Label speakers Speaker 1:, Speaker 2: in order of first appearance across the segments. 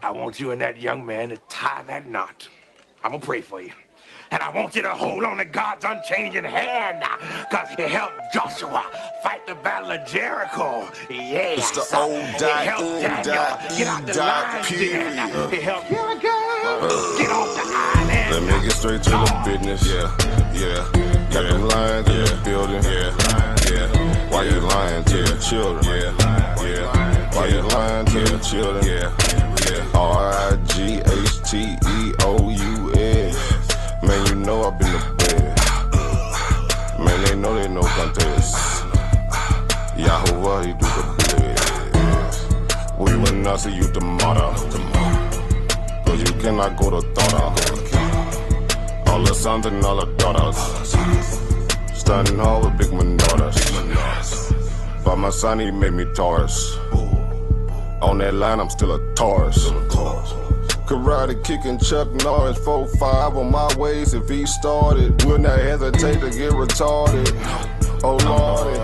Speaker 1: I want you and that young man to tie that knot. I'm gonna pray for you. And I want you to hold on to God's unchanging hand, because he helped Joshua fight the battle of Jericho.
Speaker 2: It's
Speaker 1: Yes.
Speaker 2: the old
Speaker 1: He helped Daniel get out the lion's den. He helped Jericho get off the island.
Speaker 2: Let me get straight to the business. Yeah. Got them lions in the building. Yeah. Why you lying to the children? Yeah. Why you lying to the children? Yeah. RIGHTEOUS. Man, you know I've been the best. Man, they know they no contest. Yahoo, he do the best. We will not see you tomorrow. Cause you cannot go to Thought. All the sons and all the daughters. Standing hard with big manotas. But my son, he made me Taurus. On that line, I'm still a Taurus. Karate kicking Chuck Norris, 4-5 on my waist. If he started, would not hesitate to get retarded. Oh lordy,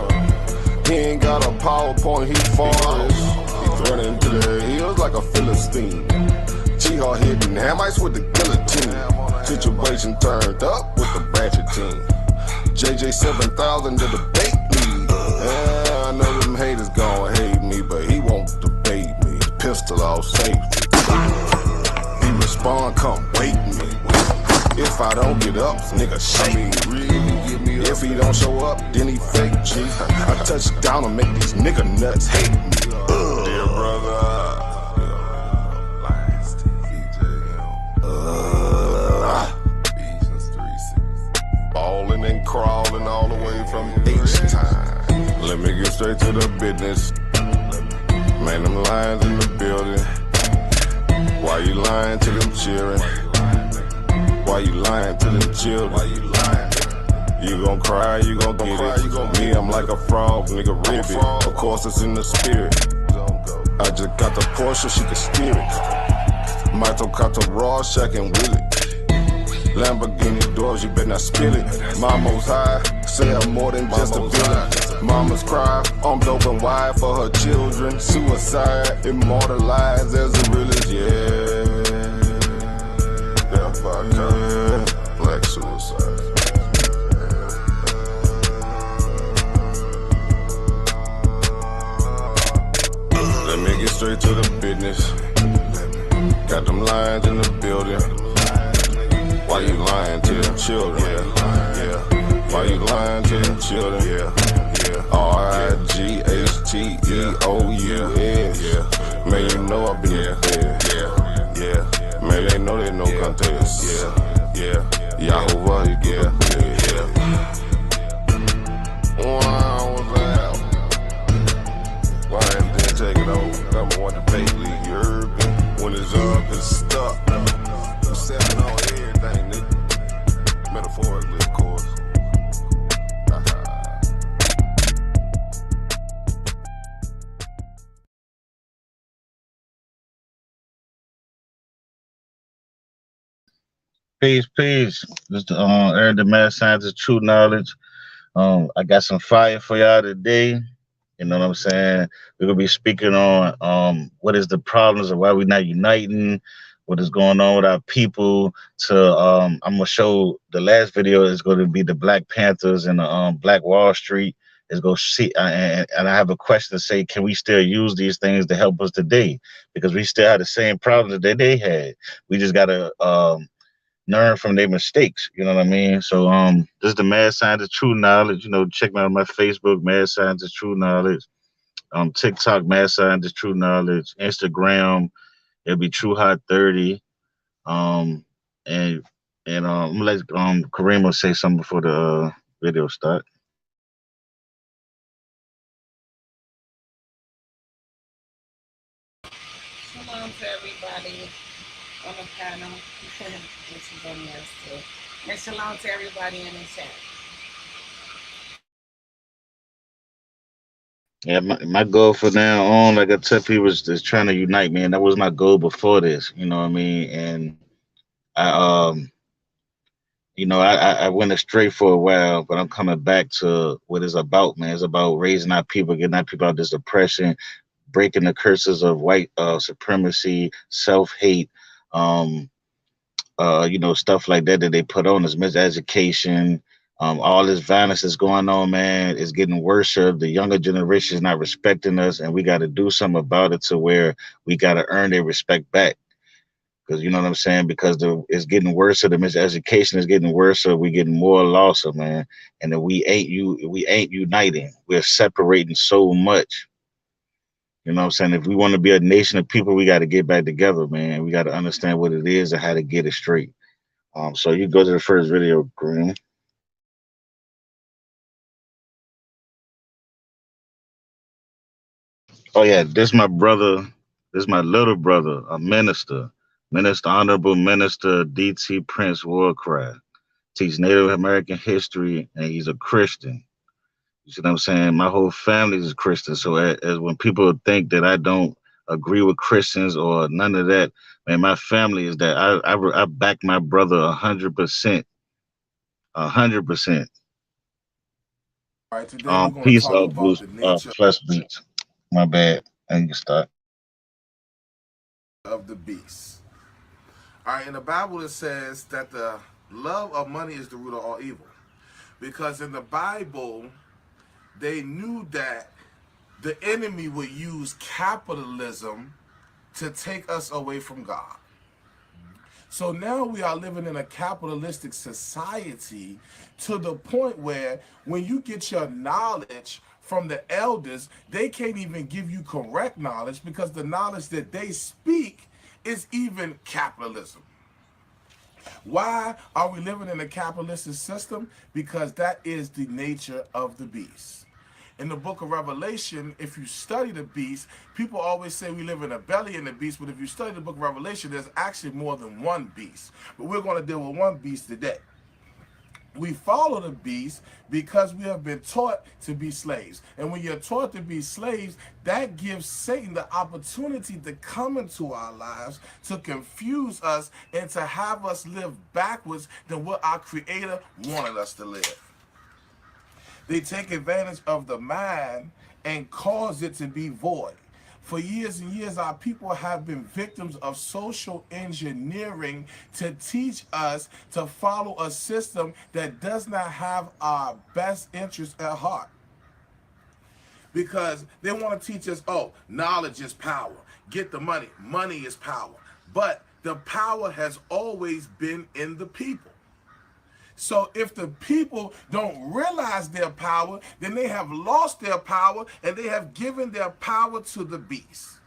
Speaker 2: he ain't got a PowerPoint, he forest. He's running to the hills like a Philistine. G-Hawk hitting hamites with the guillotine. Situation turned up with the ratchet team. JJ 7000 to the bait lead. Yeah, I know them haters gon' hate me, but he won't debate me. Pistol off safety. He respond, come wake me. If I don't get up, nigga shake me. If he don't show up, then he fake G. I touch down and make these nigga nuts hate me. Dear brother. Ballin' and crawling all the way from H-time. Let me get straight to the business. Man, them lions in the building. Why you lying to them children? Why you lying to them children? You gon' cry, you gon' get it. Me, I'm like a frog, nigga, ribbit. Of course, it's in the spirit. I just got the Porsche, she can steer it. Michael Cotto Raw, Shack and Willie. Lamborghini doors, you better not spill it. Mama's high, say I'm more than just a villain. Mama's cry, armed open wide for her children. Suicide, immortalized as the realest, yeah. Black suicide. Let me get straight to the business. Got them lions in the building. Why you lying to them children? Yeah. Why you lying to them children? Yeah. RIGHTEOUS. Man, you know I be the best. Yeah. Man, they know they no contest. Yeah. Yahoo, he get the best. Wow, what's that? Why didn't take it over? Number one debate league, you heard me? When it's up, it's stuck. I'm stepping on everything, nigga. Metaphorically, of course.
Speaker 3: Peace. This is the Earn the Math Scientist True Knowledge. I got some fire for y'all today. You know what I'm saying? We're gonna be speaking on what is the problems of why we're not uniting, what is going on with our people. I'm gonna show the last video is going to be the Black Panthers and the Black Wall Street. Is go see and I have a question to say, can we still use these things to help us today? Because we still have the same problems that they had. We just gotta learn from their mistakes, you know what I mean? So this is the Mad Scientist True Knowledge. You know, check me out on my Facebook, Mad Scientist True Knowledge. TikTok, Mad Scientist True Knowledge. Instagram, it'll be True Hot 30. And I'm gonna let Karima say something before the video start.
Speaker 4: Shalom to everybody on the panel. This is on there too. And shalom to everybody in the chat.
Speaker 3: Yeah, my goal for now on, like I tell people, is just trying to unite, man. That was my goal before this, you know what I mean? And I I went astray for a while, but I'm coming back to what it's about, man. It's about raising our people, getting our people out of this depression, breaking the curses of white supremacy, self-hate, um, stuff like that that they put on us, miseducation, all this violence is going on, man. It's getting worse. The younger generation is not respecting us, and we got to do something about it to where we got to earn their respect back. Because you know what I'm saying? Because it's getting worse. The miseducation is getting worse. We're getting more loss, man. And that we ain't uniting. We're separating so much. You know what I'm saying? If we want to be a nation of people, we got to get back together, man. We got to understand what it is and how to get it straight. So you go to the first video, Green. Oh yeah, this my brother. This my little brother, a minister, honorable minister D.T. Prince Warcry. Teach Native American history, and he's a Christian. You see what I'm saying? My whole family is Christian. So as when people think that I don't agree with Christians or none of that, man, my family is that I back my brother 100%, 100%.
Speaker 2: All right, today we're going to
Speaker 3: Peace
Speaker 2: talk
Speaker 3: out, blue
Speaker 2: about the nature
Speaker 3: plus beats. My bad. And you start.
Speaker 2: of the beast. All right, in the Bible it says that the love of money is the root of all evil. Because in the Bible, they knew that the enemy would use capitalism to take us away from God. So now we are living in a capitalistic society to the point where when you get your knowledge from the elders, they can't even give you correct knowledge because the knowledge that they speak is even capitalism. Why are we living in a capitalistic system? Because that is the nature of the beast. In the book of Revelation, if you study the beast, people always say we live in a belly in the beast, but if you study the book of Revelation, there's actually more than one beast. But we're going to deal with one beast today. We follow the beast because we have been taught to be slaves. And when you're taught to be slaves, that gives Satan the opportunity to come into our lives, to confuse us, and to have us live backwards than what our Creator wanted us to live. They take advantage of the mind and cause it to be void. For years and years, our people have been victims of social engineering to teach us to follow a system that does not have our best interests at heart. Because they want to teach us, oh, knowledge is power. Get the money. Money is power. But the power has always been in the people. So if the people don't realize their power, then they have lost their power and they have given their power to the beast.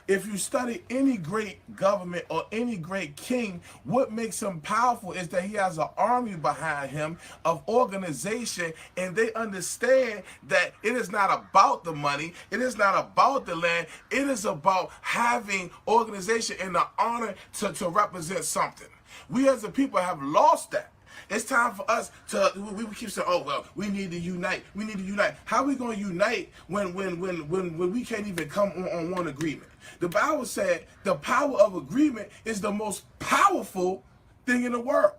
Speaker 2: If you study any great government or any great king, what makes him powerful is that he has an army behind him of organization, and they understand that it is not about the money, it is not about the land, it is about having organization and the honor to represent something. We as a people have lost that. It's time for us to, we keep saying, oh, well, we need to unite. We need to unite. How are we going to unite when we can't even come on one agreement? The Bible said the power of agreement is the most powerful thing in the world.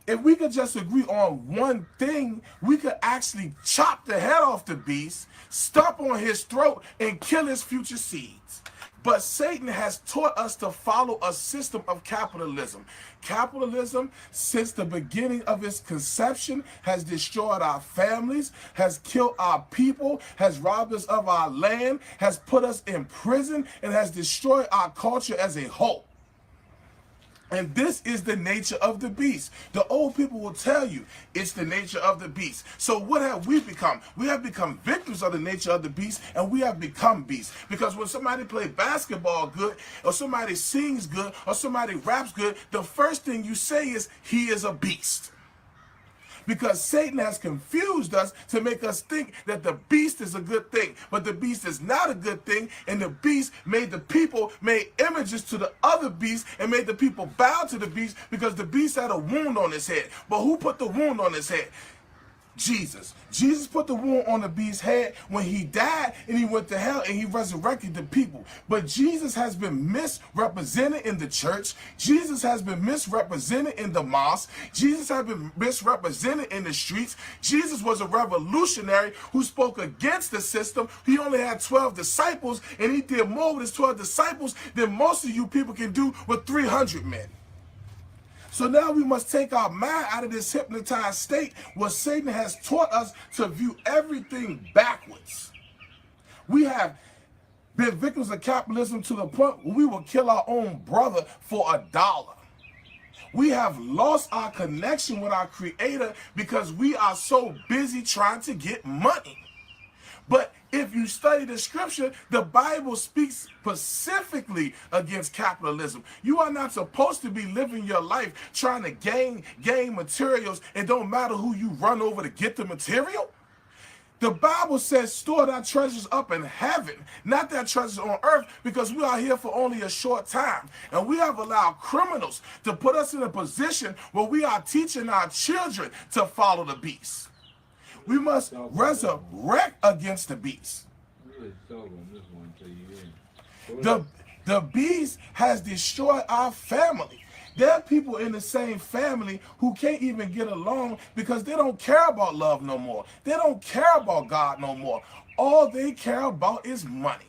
Speaker 2: If we could just agree on one thing, we could actually chop the head off the beast, stomp on his throat, and kill his future seeds. But Satan has taught us to follow a system of capitalism. Capitalism, since the beginning of its conception, has destroyed our families, has killed our people, has robbed us of our land, has put us in prison, and has destroyed our culture as a whole. And this is the nature of the beast. The old people will tell you it's the nature of the beast. So what have we become? We have become victims of the nature of the beast, and we have become beasts. Because when somebody plays basketball good, or somebody sings good, or somebody raps good, the first thing you say is, he is a beast. Because Satan has confused us to make us think that the beast is a good thing. But the beast is not a good thing. And the beast made the people, made images to the other beast, and made the people bow to the beast because the beast had a wound on his head. But who put the wound on his head?
Speaker 5: Jesus. Jesus put the wound on the beast's head when he died and he went to hell and he resurrected the people. But Jesus has been misrepresented in the church. Jesus has been misrepresented in the mosque. Jesus has been misrepresented in the streets. Jesus was a revolutionary who spoke against the system. He only had 12 disciples and he did more with his 12 disciples than most of you people can do with 300 men. So now we must take our mind out of this hypnotized state where Satan has taught us to view everything backwards. We have been victims of capitalism to the point where we will kill our own brother for $1. We have lost our connection with our Creator because we are so busy trying to get money. But if you study the scripture, the Bible speaks specifically against capitalism. You are not supposed to be living your life trying to gain materials. It don't matter who you run over to get the material. The Bible says store thy treasures up in heaven, not that treasures on earth, because we are here for only a short time. And we have allowed criminals to put us in a position where we are teaching our children to follow the beast. We must resurrect against the beast. The beast has destroyed our family. There are people in the same family who can't even get along because they don't care about love no more. They don't care about God no more. All they care about is money.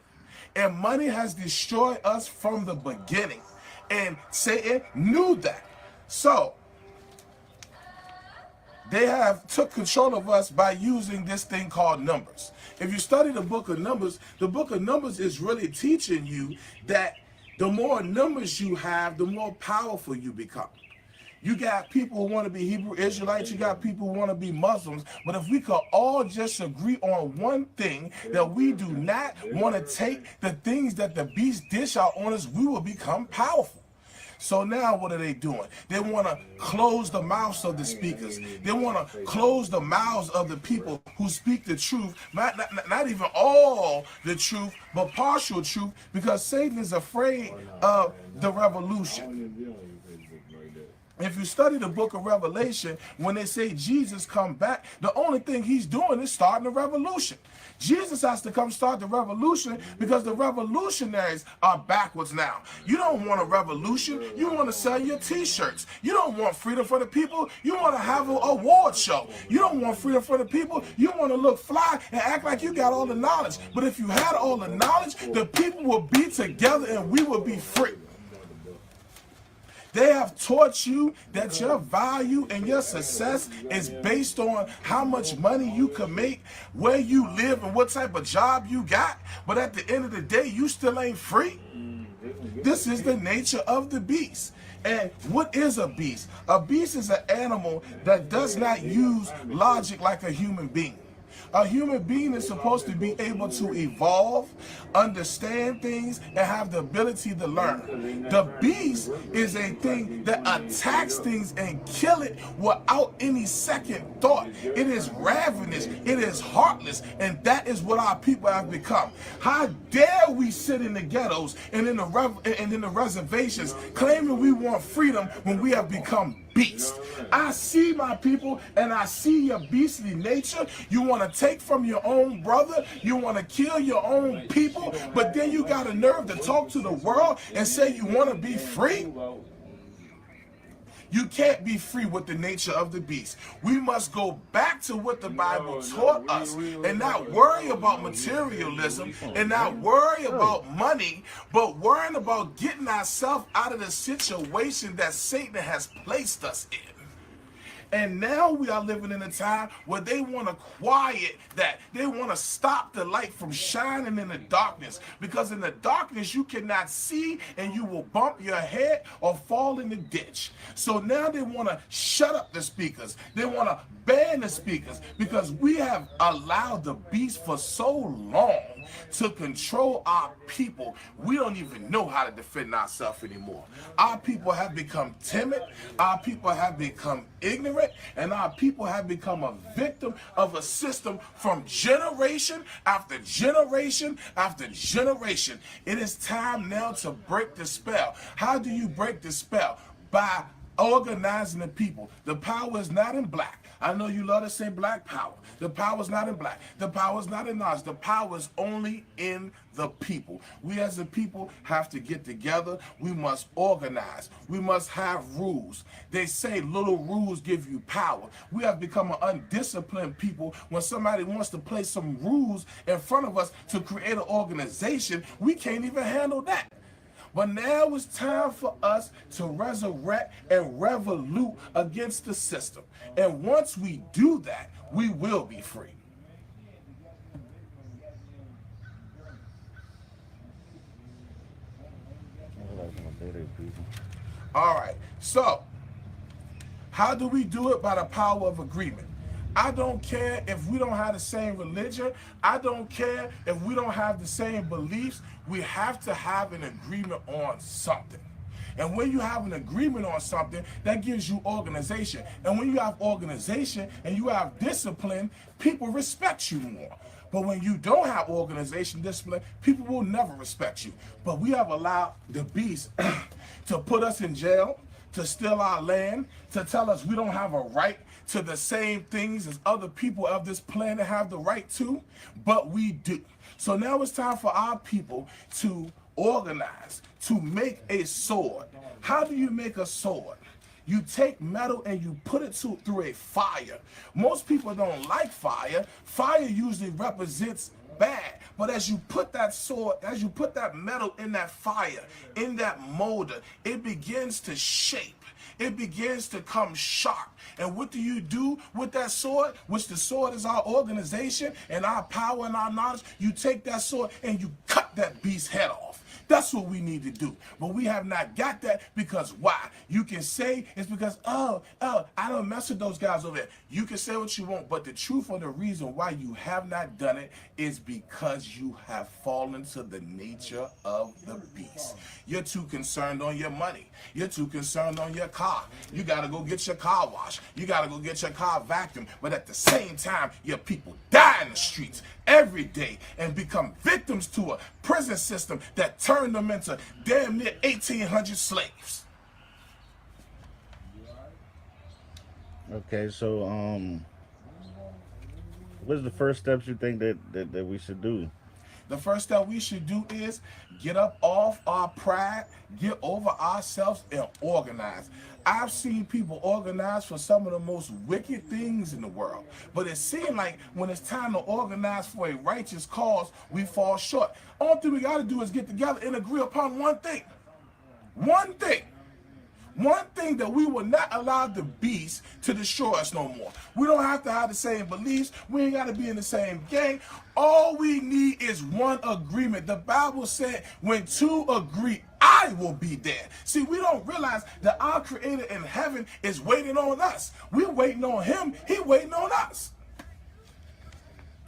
Speaker 5: And money has destroyed us from the beginning. And Satan knew that. So they have took control of us by using this thing called numbers. If you study the book of Numbers is really teaching you that the more numbers you have, the more powerful you become. You got people who want to be Hebrew Israelites, you got people who want to be Muslims, but if we could all just agree on one thing, that we do not want to take the things that the beast dish out on us, we will become powerful. So now what are they doing? They want to close the mouths of the speakers. They want to close the mouths of the people who speak the truth, not even all the truth, but partial truth, because Satan is afraid of the revolution. If you study the book of Revelation, when they say Jesus come back, the only thing he's doing is starting a revolution. Jesus has to come start the revolution because the revolutionaries are backwards now. You don't want a revolution. You want to sell your t-shirts. You don't want freedom for the people. You want to have an award show. You don't want freedom for the people. You want to look fly and act like you got all the knowledge. But if you had all the knowledge, the people will be together and we will be free. They have taught you that your value and your success is based on how much money you can make, where you live, and what type of job you got. But at the end of the day, you still ain't free. This is the nature of the beast. And what is a beast? A beast is an animal that does not use logic like a human being. A human being is supposed to be able to evolve, understand things, and have the ability to learn. The beast is a thing that attacks things and kill it without any second thought. It is ravenous, it is heartless, and that is what our people have become. How dare we sit in the ghettos and in the reservations claiming we want freedom when we have become beast. I see my people and I see your beastly nature. You want to take from your own brother, you want to kill your own people, but then you got a nerve to talk to the world and say you want to be free? You can't be free with the nature of the beast. We must go back to what the Bible taught us and not worry about materialism and not worry about money, but worrying about getting ourselves out of the situation that Satan has placed us in. And now we are living in a time where they want to quiet that. They want to stop the light from shining in the darkness. Because in the darkness you cannot see and you will bump your head or fall in the ditch. So now they want to shut up the speakers. They want to ban the speakers because we have allowed the beast for so long to control our people. We don't even know how to defend ourselves anymore. Our people have become timid. Our people have become ignorant. And our people have become a victim of a system from generation after generation after generation. It is time now to break the spell. How do you break the spell? By Organizing the people. The power is not in black. I know you love to say black power. The power is not in black. The power is not in knowledge. The power is only in the people. We as a people have to get together. We must organize. We must have rules. They say little rules give you power. We have become an undisciplined people. When somebody wants to place some rules in front of us to create an organization, we can't even handle that. But now it's time for us to resurrect and revolute against the system. And once we do that, we will be free. All right, so how do we do it? By the power of agreement. I don't care if we don't have the same religion. I don't care if we don't have the same beliefs. We have to have an agreement on something. And when you have an agreement on something, that gives you organization. And when you have organization and you have discipline, people respect you more. But when you don't have organization, discipline, people will never respect you. But we have allowed the beast to put us in jail, to steal our land, to tell us we don't have a right to the same things as other people of this planet have the right to, but we do. So now it's time for our people to organize, to make a sword. How do you make a sword? You take metal and you put it through a fire. Most people don't like fire. Fire usually represents bad. But as you put that sword, as you put that metal in that fire, in that molder, it begins to shape. It begins to come sharp. And what do you do with that sword? Which the sword is our organization and our power and our knowledge. You take that sword and you cut that beast's head off. That's what we need to do. But we have not got that because why? You can say it's because, I don't mess with those guys over there. You can say what you want, but the truth or the reason why you have not done it is because you have fallen to the nature of the beast. You're too concerned on your money. You're too concerned on your car. You got to go get your car washed. You got to go get your car vacuumed. But at the same time, your people die in the streets every day and become victims to a prison system that turned them into damn near 1,800 slaves.
Speaker 3: Okay, so what's the first steps you think that we should do?
Speaker 5: The first step we should do is get up off our pride, get over ourselves, and organize. I've seen people organize for some of the most wicked things in the world. But it seems like when it's time to organize for a righteous cause, we fall short. All thing we got to do is get together and agree upon one thing. One thing. One thing that we will not allow the beast to destroy us no more. We don't have to have the same beliefs. We ain't got to be in the same gang. All we need is one agreement. The Bible said, when two agree, I will be there. See, we don't realize that our Creator in heaven is waiting on us. We're waiting on Him. He waiting on us.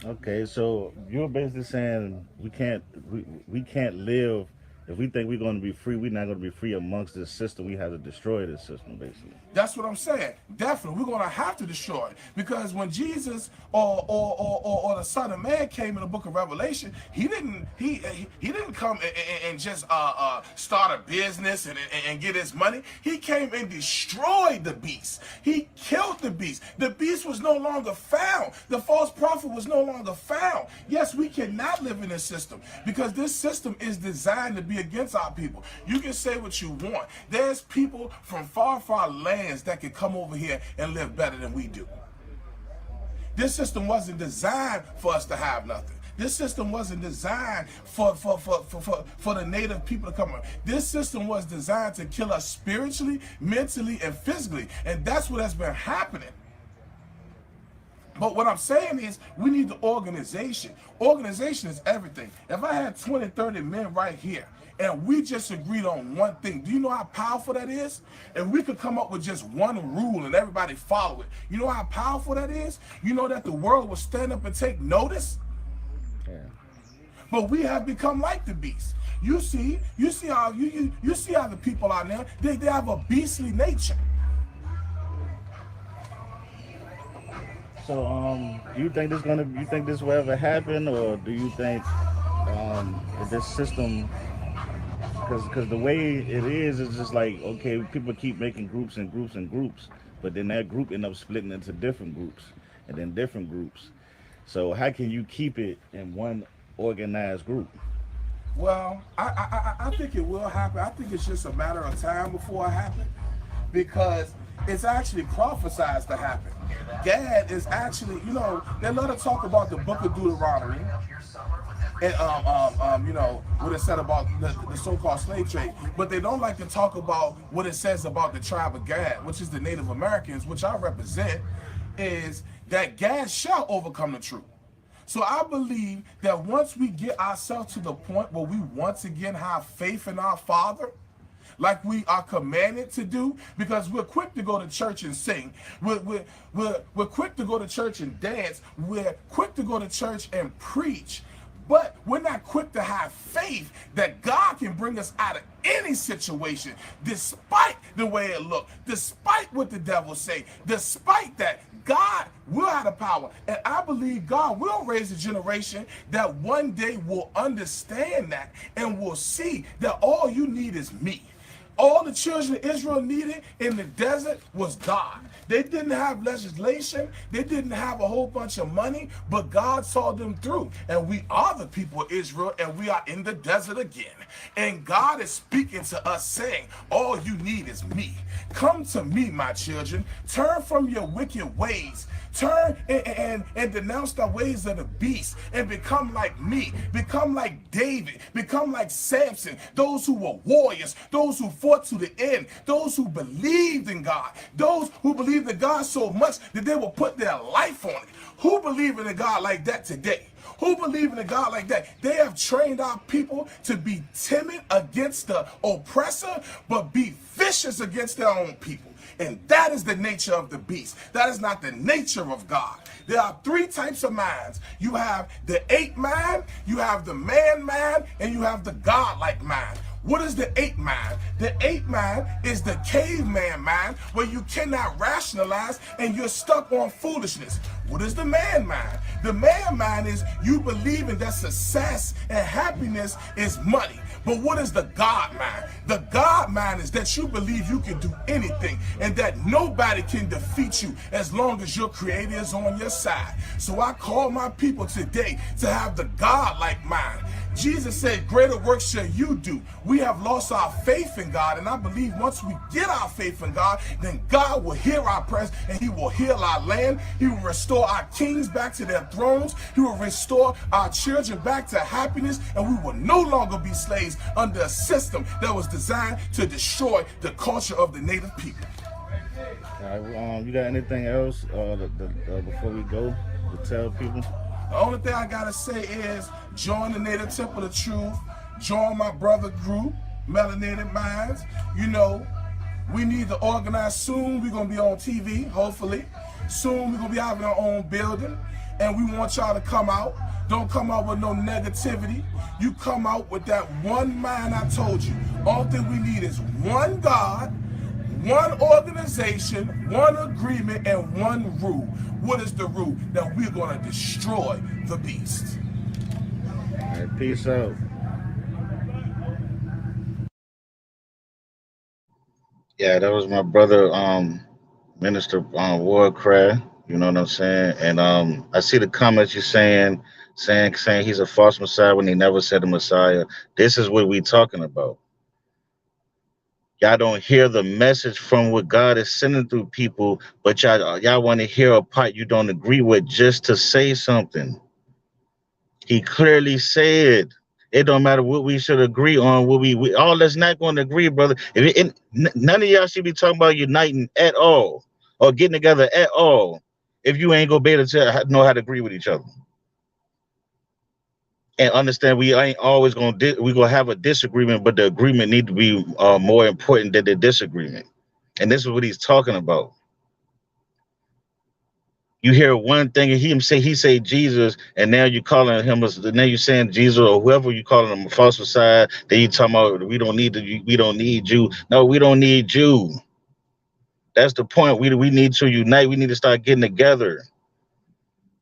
Speaker 3: Okay, so you're basically saying we can't live. If we think we're going to be free, we're not going to be free amongst this system. We have to destroy this system, basically.
Speaker 5: That's what I'm saying. Definitely, we're going to have to destroy it. Because when Jesus or the Son of Man came in the book of Revelation, he didn't come and just start a business and get his money. He came and destroyed the beast. He killed the beast. The beast was no longer found. The false prophet was no longer found. Yes, we cannot live in this system because this system is designed to be against our people. You can say what you want. There's people from far, far lands that can come over here and live better than we do. This system wasn't designed for us to have nothing. This system wasn't designed for the native people to come in. This system was designed to kill us spiritually, mentally, and physically. And that's what has been happening. But what I'm saying is we need the organization. Organization is everything. If I had 20, 30 men right here, and we just agreed on one thing, do you know how powerful that is? If we could come up with just one rule and everybody follow it, you know how powerful that is? You know that the world will stand up and take notice? Yeah. But we have become like the beast. You see how the people out there, they have a beastly nature.
Speaker 3: So, do you think this will ever happen, or do you think that this system because the way it is just like, okay, people keep making groups and groups and groups, but then that group end up splitting into different groups and then different groups. So how can you keep it in one organized group?
Speaker 5: Well, I think it will happen. I think it's just a matter of time before it happens, because it's actually prophesied to happen. Gad is actually, they love to talk about the book of Deuteronomy and what it said about the so-called slave trade, but they don't like to talk about what it says about the tribe of Gad, which is the Native Americans, which I represent, is that Gad shall overcome the truth. So I believe that once we get ourselves to the point where we once again have faith in our Father, like we are commanded to do, because we're quick to go to church and sing. We're quick to go to church and dance. We're quick to go to church and preach. But we're not quick to have faith that God can bring us out of any situation, despite the way it looks, despite what the devil say, despite that. God will have the power. And I believe God will raise a generation that one day will understand that and will see that all you need is me. All the children of Israel needed in the desert was God. They didn't have legislation. They didn't have a whole bunch of money, but God saw them through. And we are the people of Israel, and we are in the desert again. And God is speaking to us saying, all you need is me. Come to me, my children. Turn from your wicked ways. Turn and denounce the ways of the beast and become like me. Become like David. Become like Samson. Those who were warriors. Those who fought to the end. Those who believed in God. Those who believed in God so much that they will put their life on it. Who believe in a God like that today? Who believe in a God like that? They have trained our people to be timid against the oppressor, but be vicious against their own people. And that is the nature of the beast. That is not the nature of God. There are three types of minds. You have the ape mind, you have the man mind, and you have the God-like mind. What is the ape mind? The ape mind is the caveman mind, where you cannot rationalize and you're stuck on foolishness. What is the man mind? The man mind is you believing that success and happiness is money. But what is the God mind? The God mind is that you believe you can do anything and that nobody can defeat you as long as your creator is on your side. So I call my people today to have the God-like mind. Jesus said, greater works shall you do. We have lost our faith in God, and I believe once we get our faith in God, then God will hear our prayers and he will heal our land. He will restore our kings back to their thrones. He will restore our children back to happiness, and we will no longer be slaves under a system that was designed to destroy the culture of the native people.
Speaker 3: All right, you got anything else before we go to tell people?
Speaker 5: The only thing I gotta say is join the Native Temple of Truth, join my brother group, Melanated Minds. We need to organize soon. We're gonna be on TV, hopefully. Soon we're gonna be having our own building, and we want y'all to come out. Don't come out with no negativity. You come out with that one mind I told you. All thing we need is one God, one organization, one agreement, and one rule. What is the rule? That we're going to destroy the beast.
Speaker 3: All right, peace out. Yeah, that was my brother, Minister Warcry. You know what I'm saying? And I see the comments you're saying he's a false Messiah when he never said a Messiah. This is what we talking about. Y'all don't hear the message from what God is sending through people, but y'all want to hear a part you don't agree with just to say something. He clearly said it don't matter what we should agree on. What we all that's not going to agree, brother. None of y'all should be talking about uniting at all or getting together at all if you ain't gonna be able to know how to agree with each other. And understand we ain't always gonna have a disagreement, but the agreement need to be more important than the disagreement. And this is what he's talking about. You hear one thing and he say Jesus, and now you calling him now you saying Jesus or whoever you calling him a false Messiah. Then you talking about we don't need you. No, we don't need you. That's the point. We need to unite. We need to start getting together.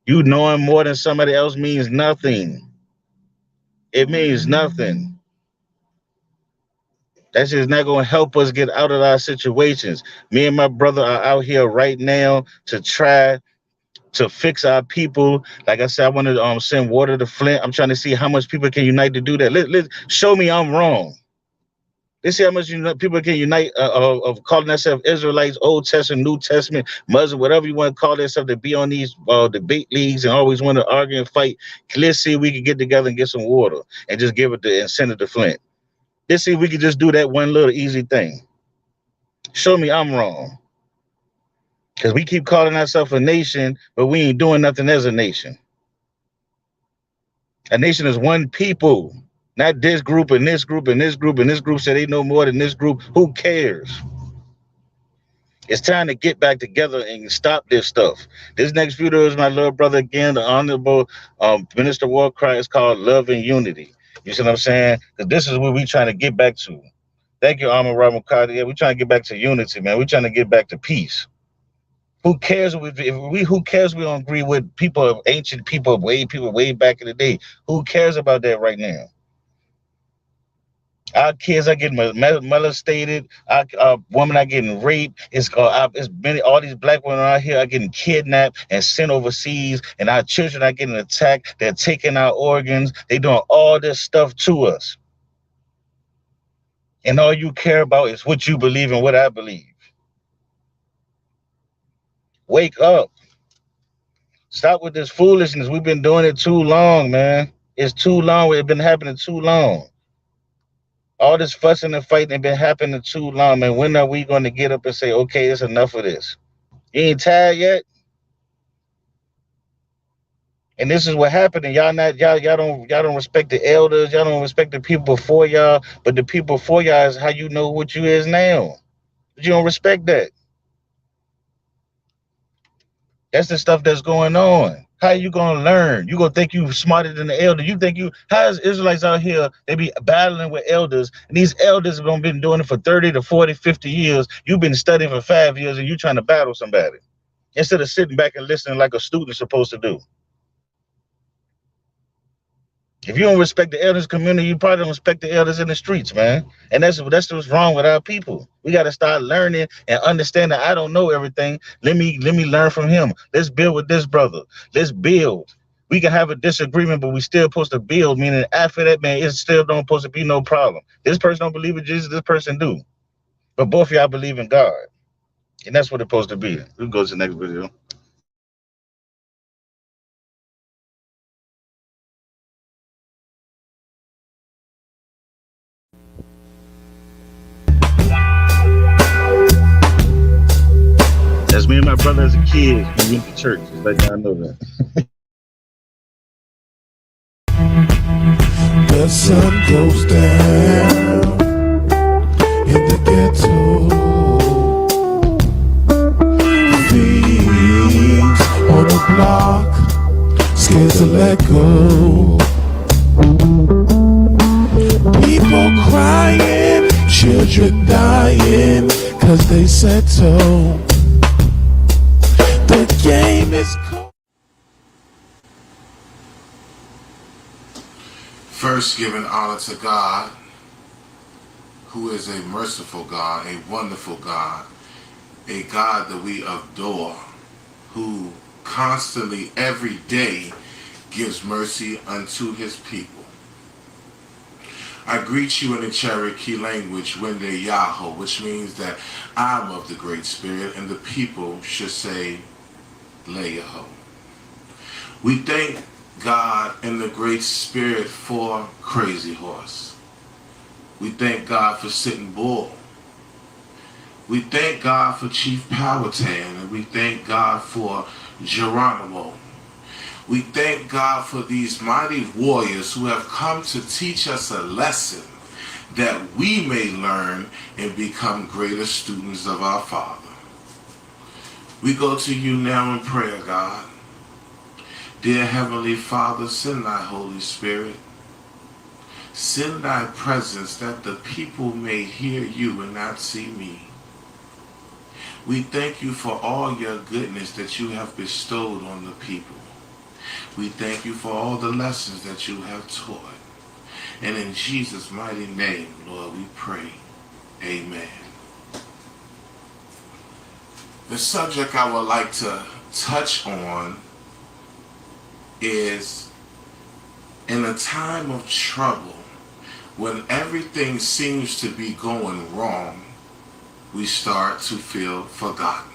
Speaker 3: You knowing more than somebody else means nothing. It means nothing. That's just not gonna help us get out of our situations. Me and my brother are out here right now to try to fix our people. Like I said, I want to send water to Flint. I'm trying to see how much people can unite to do that. Let show me I'm wrong. Let's see how much people can unite of calling themselves Israelites, Old Testament, New Testament, Muslim, whatever you want to call themselves, to be on these debate leagues and always want to argue and fight. Let's see if we can get together and get some water and just give it and send it to Flint. Let's see if we can just do that one little easy thing. Show me I'm wrong. Because we keep calling ourselves a nation, but we ain't doing nothing as a nation. A nation is one people, not this group and this group and this group and this group say they know more than this group. Who cares? It's time to get back together and stop this stuff. This next video is my little brother again, the Honorable Minister Warcry. It's called Love and Unity. You see what I'm saying? Because this is what we trying to get back to. Thank you, Amar Ramukadi. Yeah, we're trying to get back to unity, man. We're trying to get back to peace. Who cares who cares we don't agree with people, ancient people, way back in the day? Who cares about that right now? Our kids are getting molested. Our women are getting raped. It's all these black women out here are getting kidnapped and sent overseas, and our children are getting attacked. They're taking our organs. They're doing all this stuff to us. And all you care about is what you believe and what I believe. Wake up. Stop with this foolishness. We've been doing it too long, man. It's too long. It's been happening too long. All this fussing and fighting has been happening too long, man. When are we going to get up and say, okay, it's enough of this? You ain't tired yet? And this is what happened. And y'all don't respect the elders. Y'all don't respect the people before y'all. But the people before y'all is how you know what you is now. But you don't respect that. That's the stuff that's going on. How are you going to learn? You going to think you smarter than the elder. How is Israelites out here, they be battling with elders, and these elders have been doing it for 30 to 40, 50 years. You've been studying for 5 years, and you trying to battle somebody instead of sitting back and listening like a student's supposed to do. If you don't respect the elders community, you probably don't respect the elders in the streets, man. And that's what's wrong with our people. We got to start learning and understanding. I don't know everything. Let me learn from him. Let's build with this brother. Let's build. We can have a disagreement, but we still supposed to build. Meaning after that, man, it's still don't supposed to be no problem. This person don't believe in Jesus. This person do. But both of y'all believe in God, and that's what it's supposed to be. We can go to the next video. That's me and my brother as a kid. We went to church. Just let y'all know that.
Speaker 6: The sun goes down in the ghetto. Thieves on the block, scared to let go. People crying, children dying, 'cause they said so. The game is cold.
Speaker 5: First, giving honor to God, who is a merciful God, a wonderful God, a God that we adore, who constantly, every day, gives mercy unto his people. I greet you in the Cherokee language, Wende Yahoo, which means that I'm of the Great Spirit, and the people should say, Leyaho. We thank God in the Great Spirit for Crazy Horse. We thank God for Sitting Bull. We thank God for Chief Powhatan, and we thank God for Geronimo. We thank God for these mighty warriors who have come to teach us a lesson that we may learn and become greater students of our Father. We go to you now in prayer, God. Dear Heavenly Father, send thy Holy Spirit. Send thy presence that the people may hear you and not see me. We thank you for all your goodness that you have bestowed on the people. We thank you for all the lessons that you have taught. And in Jesus' mighty name, Lord, we pray. Amen. The subject I would like to touch on is, in a time of trouble, when everything seems to be going wrong, we start to feel forgotten.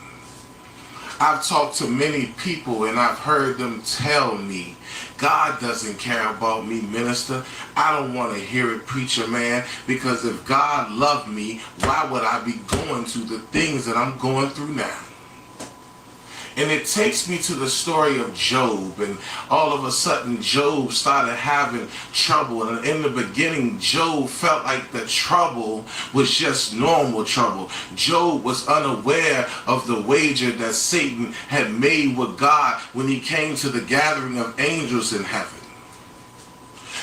Speaker 5: I've talked to many people and I've heard them tell me, God doesn't care about me, minister. I don't want to hear it, preacher man, because if God loved me, why would I be going through the things that I'm going through now? And it takes me to the story of Job, and all of a sudden Job started having trouble. And in the beginning, Job felt like the trouble was just normal trouble. Job was unaware of the wager that Satan had made with God when he came to the gathering of angels in heaven.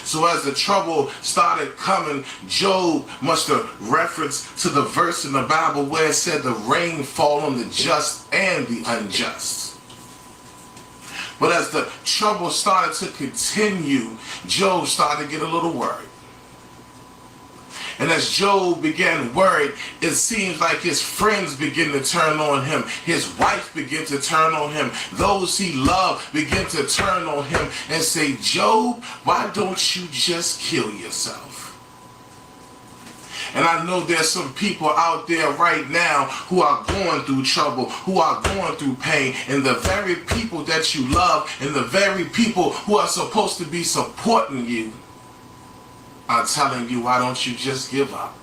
Speaker 5: So as the trouble started coming, Job must have referenced to the verse in the Bible where it said the rain fall on the just and the unjust. But as the trouble started to continue, Job started to get a little worried. And as Job began worried, it seems like his friends begin to turn on him. His wife began to turn on him. Those he loved begin to turn on him and say, Job, why don't you just kill yourself? And I know there's some people out there right now who are going through trouble, who are going through pain, and the very people that you love and the very people who are supposed to be supporting you are telling you, why don't you just give up?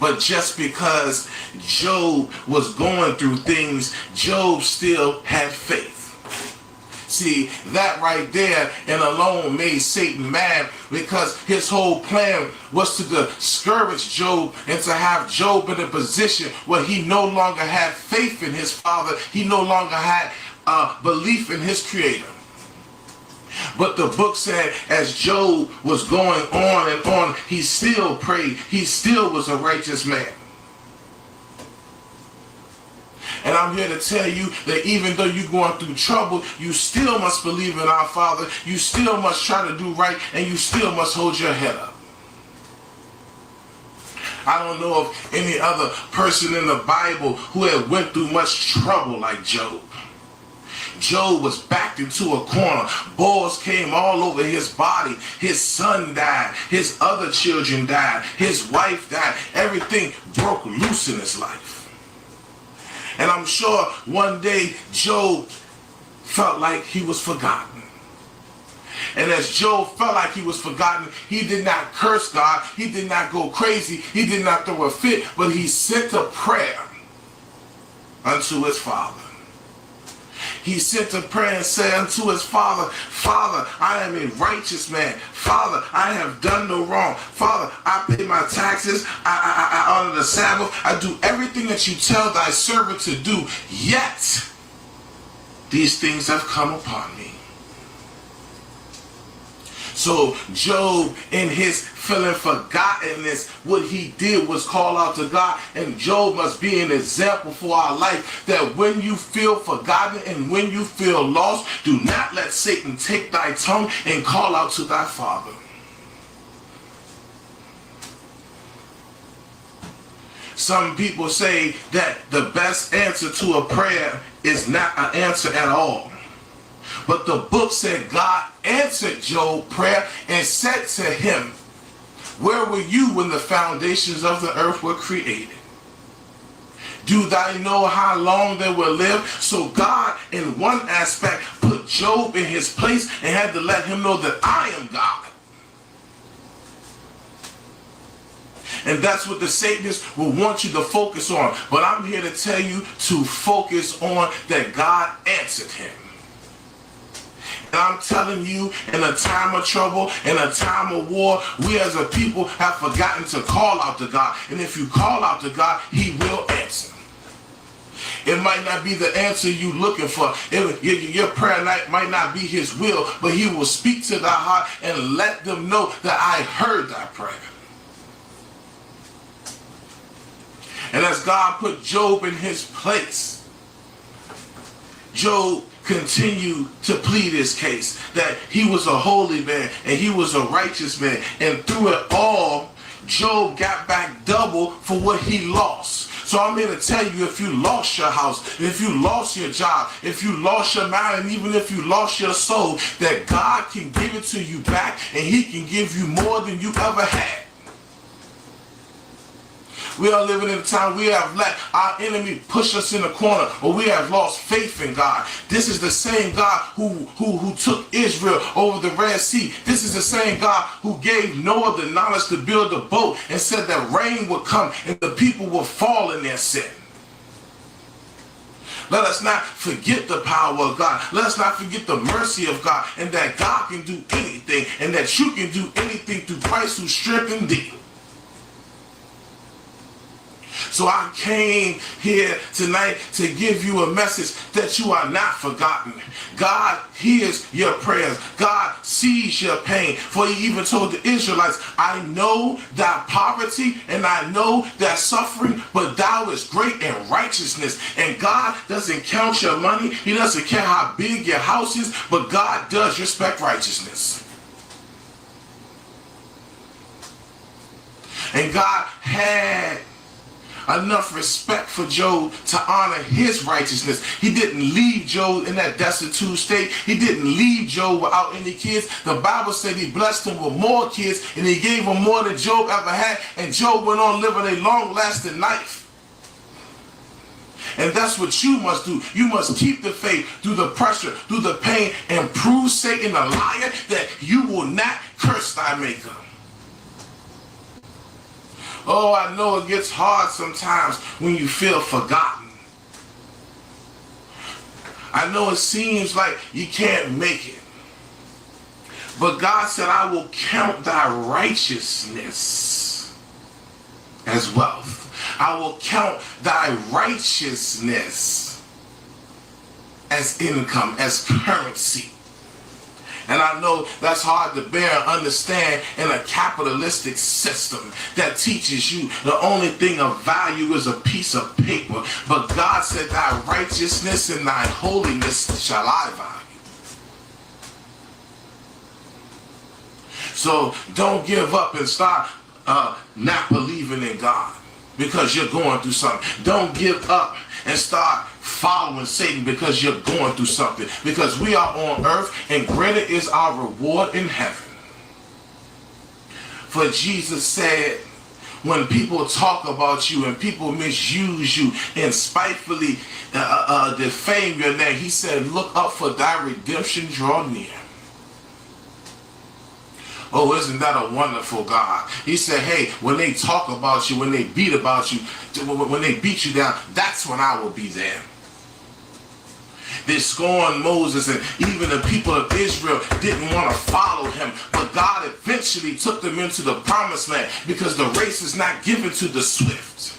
Speaker 5: But just because Job was going through things, Job still had faith. See, that right there and alone made Satan mad, because his whole plan was to discourage Job and to have Job in a position where he no longer had faith in his Father. He no longer had belief in his Creator. But the book said as Job was going on and on, he still prayed. He still was a righteous man. And I'm here to tell you that even though you're going through trouble, you still must believe in our Father. You still must try to do right, and you still must hold your head up. I don't know of any other person in the Bible who had went through much trouble like Job. Job was backed into a corner. Boils came all over his body. His son died. His other children died. His wife died. Everything broke loose in his life. And I'm sure one day Job felt like he was forgotten. And as Job felt like he was forgotten, he did not curse God. He did not go crazy. He did not throw a fit, but he sent a prayer unto his Father. He sent a prayer and said unto his Father, Father, I am a righteous man. Father, I have done no wrong. Father, I pay my taxes. I honor the Sabbath. I do everything that you tell thy servant to do. Yet, these things have come upon me. So Job, in his feeling forgottenness, what he did was call out to God. And Job must be an example for our life, that when you feel forgotten and when you feel lost, do not let Satan take thy tongue and call out to thy Father. Some people say that the best answer to a prayer is not an answer at all. But the book said God answered Job's prayer and said to him, where were you when the foundations of the earth were created? Do thou know how long they will live? So God, in one aspect, put Job in his place and had to let him know that I am God. And that's what the Satanists will want you to focus on. But I'm here to tell you to focus on that God answered him. And I'm telling you, in a time of trouble, in a time of war, we as a people have forgotten to call out to God. And if you call out to God, he will answer. It might not be the answer you're looking for. Your prayer might not be his will, but he will speak to thy heart and let them know that I heard thy prayer. And as God put Job in his place, Job continued to plead his case, that he was a holy man and he was a righteous man. And through it all, Job got back double for what he lost. So I'm here to tell you, if you lost your house, if you lost your job, if you lost your mind, and even if you lost your soul, that God can give it to you back, and he can give you more than you ever had. We are living in a time we have let our enemy push us in the corner, or we have lost faith in God. This is the same God who took Israel over the Red Sea. This is the same God who gave Noah the knowledge to build a boat and said that rain would come and the people would fall in their sin. Let us not forget the power of God. Let us not forget the mercy of God, and that God can do anything, and that you can do anything through Christ who strengthened thee. So I came here tonight to give you a message that you are not forgotten. God hears your prayers. God sees your pain. For he even told the Israelites, I know thy poverty and I know thy suffering, but thou is great in righteousness. And God doesn't count your money. He doesn't care how big your house is, but God does respect righteousness. And God had enough respect for Job to honor his righteousness. He didn't leave Job in that destitute state. He didn't leave Job without any kids. The Bible said he blessed him with more kids, and he gave him more than Job ever had, and Job went on living a long-lasting life. And that's what you must do. You must keep the faith through the pressure, through the pain, and prove Satan a liar that you will not curse thy maker. Oh, I know it gets hard sometimes when you feel forgotten. I know it seems like you can't make it. But God said, I will count thy righteousness as wealth. I will count thy righteousness as income, as currency. And I know that's hard to bear and understand in a capitalistic system that teaches you the only thing of value is a piece of paper. But God said, thy righteousness and thy holiness shall I value. So don't give up and start not believing in God because you're going through something. Don't give up and start following Satan because you're going through something. Because we are on earth, and greater is our reward in heaven. For Jesus said, when people talk about you and people misuse you and spitefully defame your name, he said, look up, for thy redemption draw near. Oh, isn't that a wonderful God? He said, hey, when they talk about you, when they beat about you, when they beat you down, that's when I will be there. They scorned Moses, and even the people of Israel didn't want to follow him. But God eventually took them into the promised land, because the race is not given to the swift.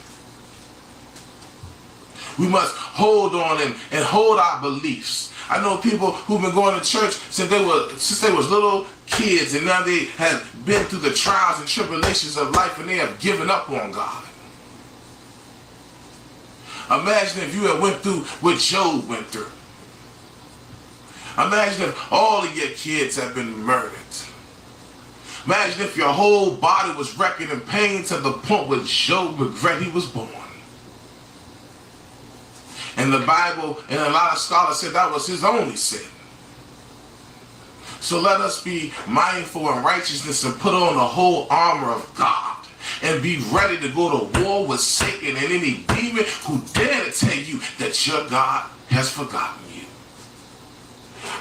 Speaker 5: We must hold on and hold our beliefs. I know people who've been going to church since they was little kids, and now they have been through the trials and tribulations of life, and they have given up on God. Imagine if you had went through what Job went through. Imagine if all of your kids have been murdered. Imagine if your whole body was wrecking in pain to the point where Job regret he was born. And the Bible and a lot of scholars said that was his only sin. So let us be mindful in righteousness and put on the whole armor of God and be ready to go to war with Satan and any demon who dare to tell you that your God has forgotten you.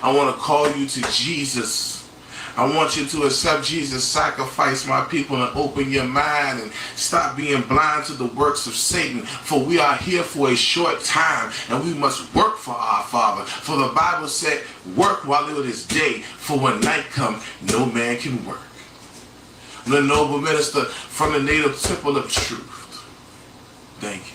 Speaker 5: I want to call you to Jesus. I want you to accept Jesus' sacrifice, my people, and open your mind and stop being blind to the works of Satan. For we are here for a short time, and we must work for our Father. For the Bible said, work while it is day, for when night comes, no man can work. I'm the noble minister from the native temple of truth. Thank you.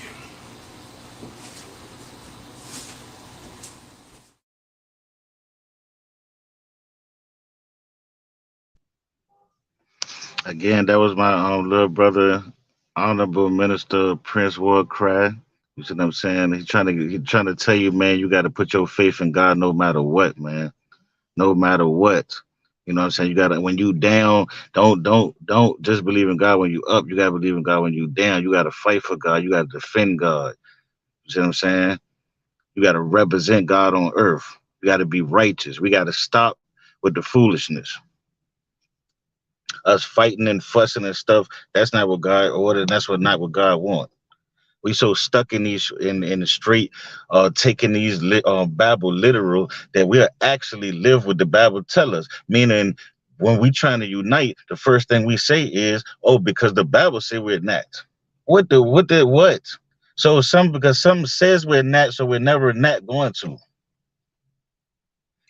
Speaker 3: Again, that was my little brother, Honorable Minister Prince Warcry. You see what I'm saying? He's trying to tell you, man, you got to put your faith in God no matter what, man. No matter what. You know what I'm saying? You gotta when you down, don't just believe in God when you up. You gotta believe in God when you down. You gotta fight for God. You gotta defend God. You see what I'm saying? You gotta represent God on earth. You gotta be righteous. We gotta stop with the foolishness. Us fighting and fussing and stuff. That's not what God ordered. That's not what God wants. We so stuck in these in the straight taking these Bible literal that we'll actually live what the Bible tell us. Meaning when we trying to unite, the first thing we say is, oh, because the Bible say we're not. What? So because some says we're not, so we're never not going to.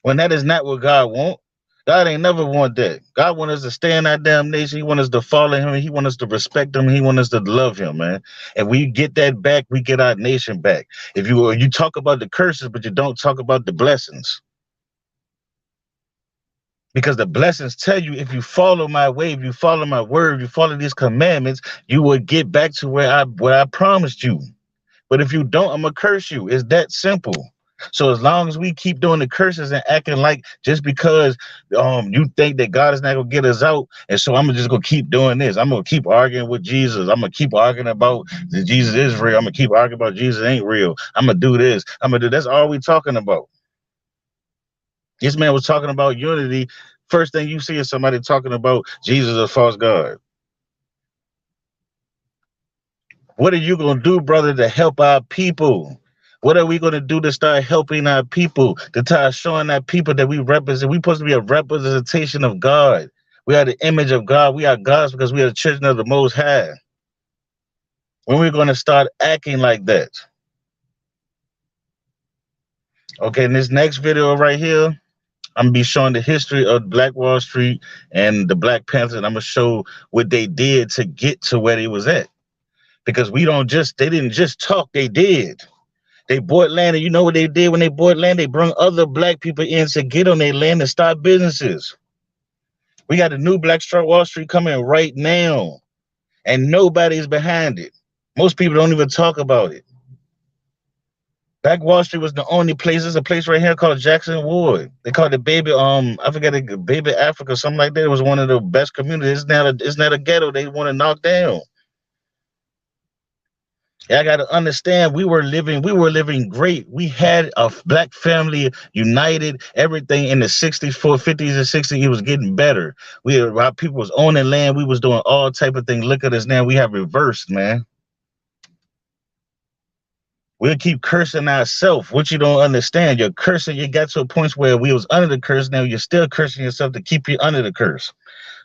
Speaker 3: When that is not what God want. God ain't never want that. God want us to stay in that damn nation. He want us to follow him. He want us to respect him. He want us to love him, man. And we get that back, we get our nation back. If you talk about the curses, but you don't talk about the blessings. Because the blessings tell you if you follow my way, if you follow my word, if you follow these commandments, you will get back to where I promised you. But if you don't, I'm gonna curse you. It's that simple. So as long as we keep doing the curses and acting like just because you think that God is not gonna get us out, and so I'm just gonna keep doing this. I'm gonna keep arguing with Jesus. I'm gonna keep arguing about that Jesus is real. I'm gonna keep arguing about Jesus ain't real. I'm gonna do this. I'm gonna do that's all we talking about. This man was talking about unity. First thing you see is somebody talking about Jesus is a false God. What are you going to do, brother, to help our people? What are we going to do to start helping our people, to start showing our people that we represent? We're supposed to be a representation of God. We are the image of God. We are God's because we are the children of the Most High. When we're going to start acting like that? Okay, in this next video right here, I'm going to be showing the history of Black Wall Street and the Black Panthers, and I'm going to show what they did to get to where they was at. Because they didn't just talk, they did. They bought land, and you know what they did when they bought land? They brought other black people in to get on their land and start businesses. We got a new Black Wall Street coming right now, and nobody's behind it. Most people don't even talk about it. Black Wall Street was the only place. There's a place right here called Jackson Ward. They called it Baby, I forget it, Baby Africa, something like that. It was one of the best communities. It's not a ghetto they want to knock down. I got to understand we were living great. We had a black family united, everything in the 60s, 50s and 60s, it was getting better. Our people was owning land. We was doing all type of things. Look at us now. We have reversed, man. We'll keep cursing ourselves. What you don't understand, you're cursing. You got to a point where we was under the curse. Now you're still cursing yourself to keep you under the curse.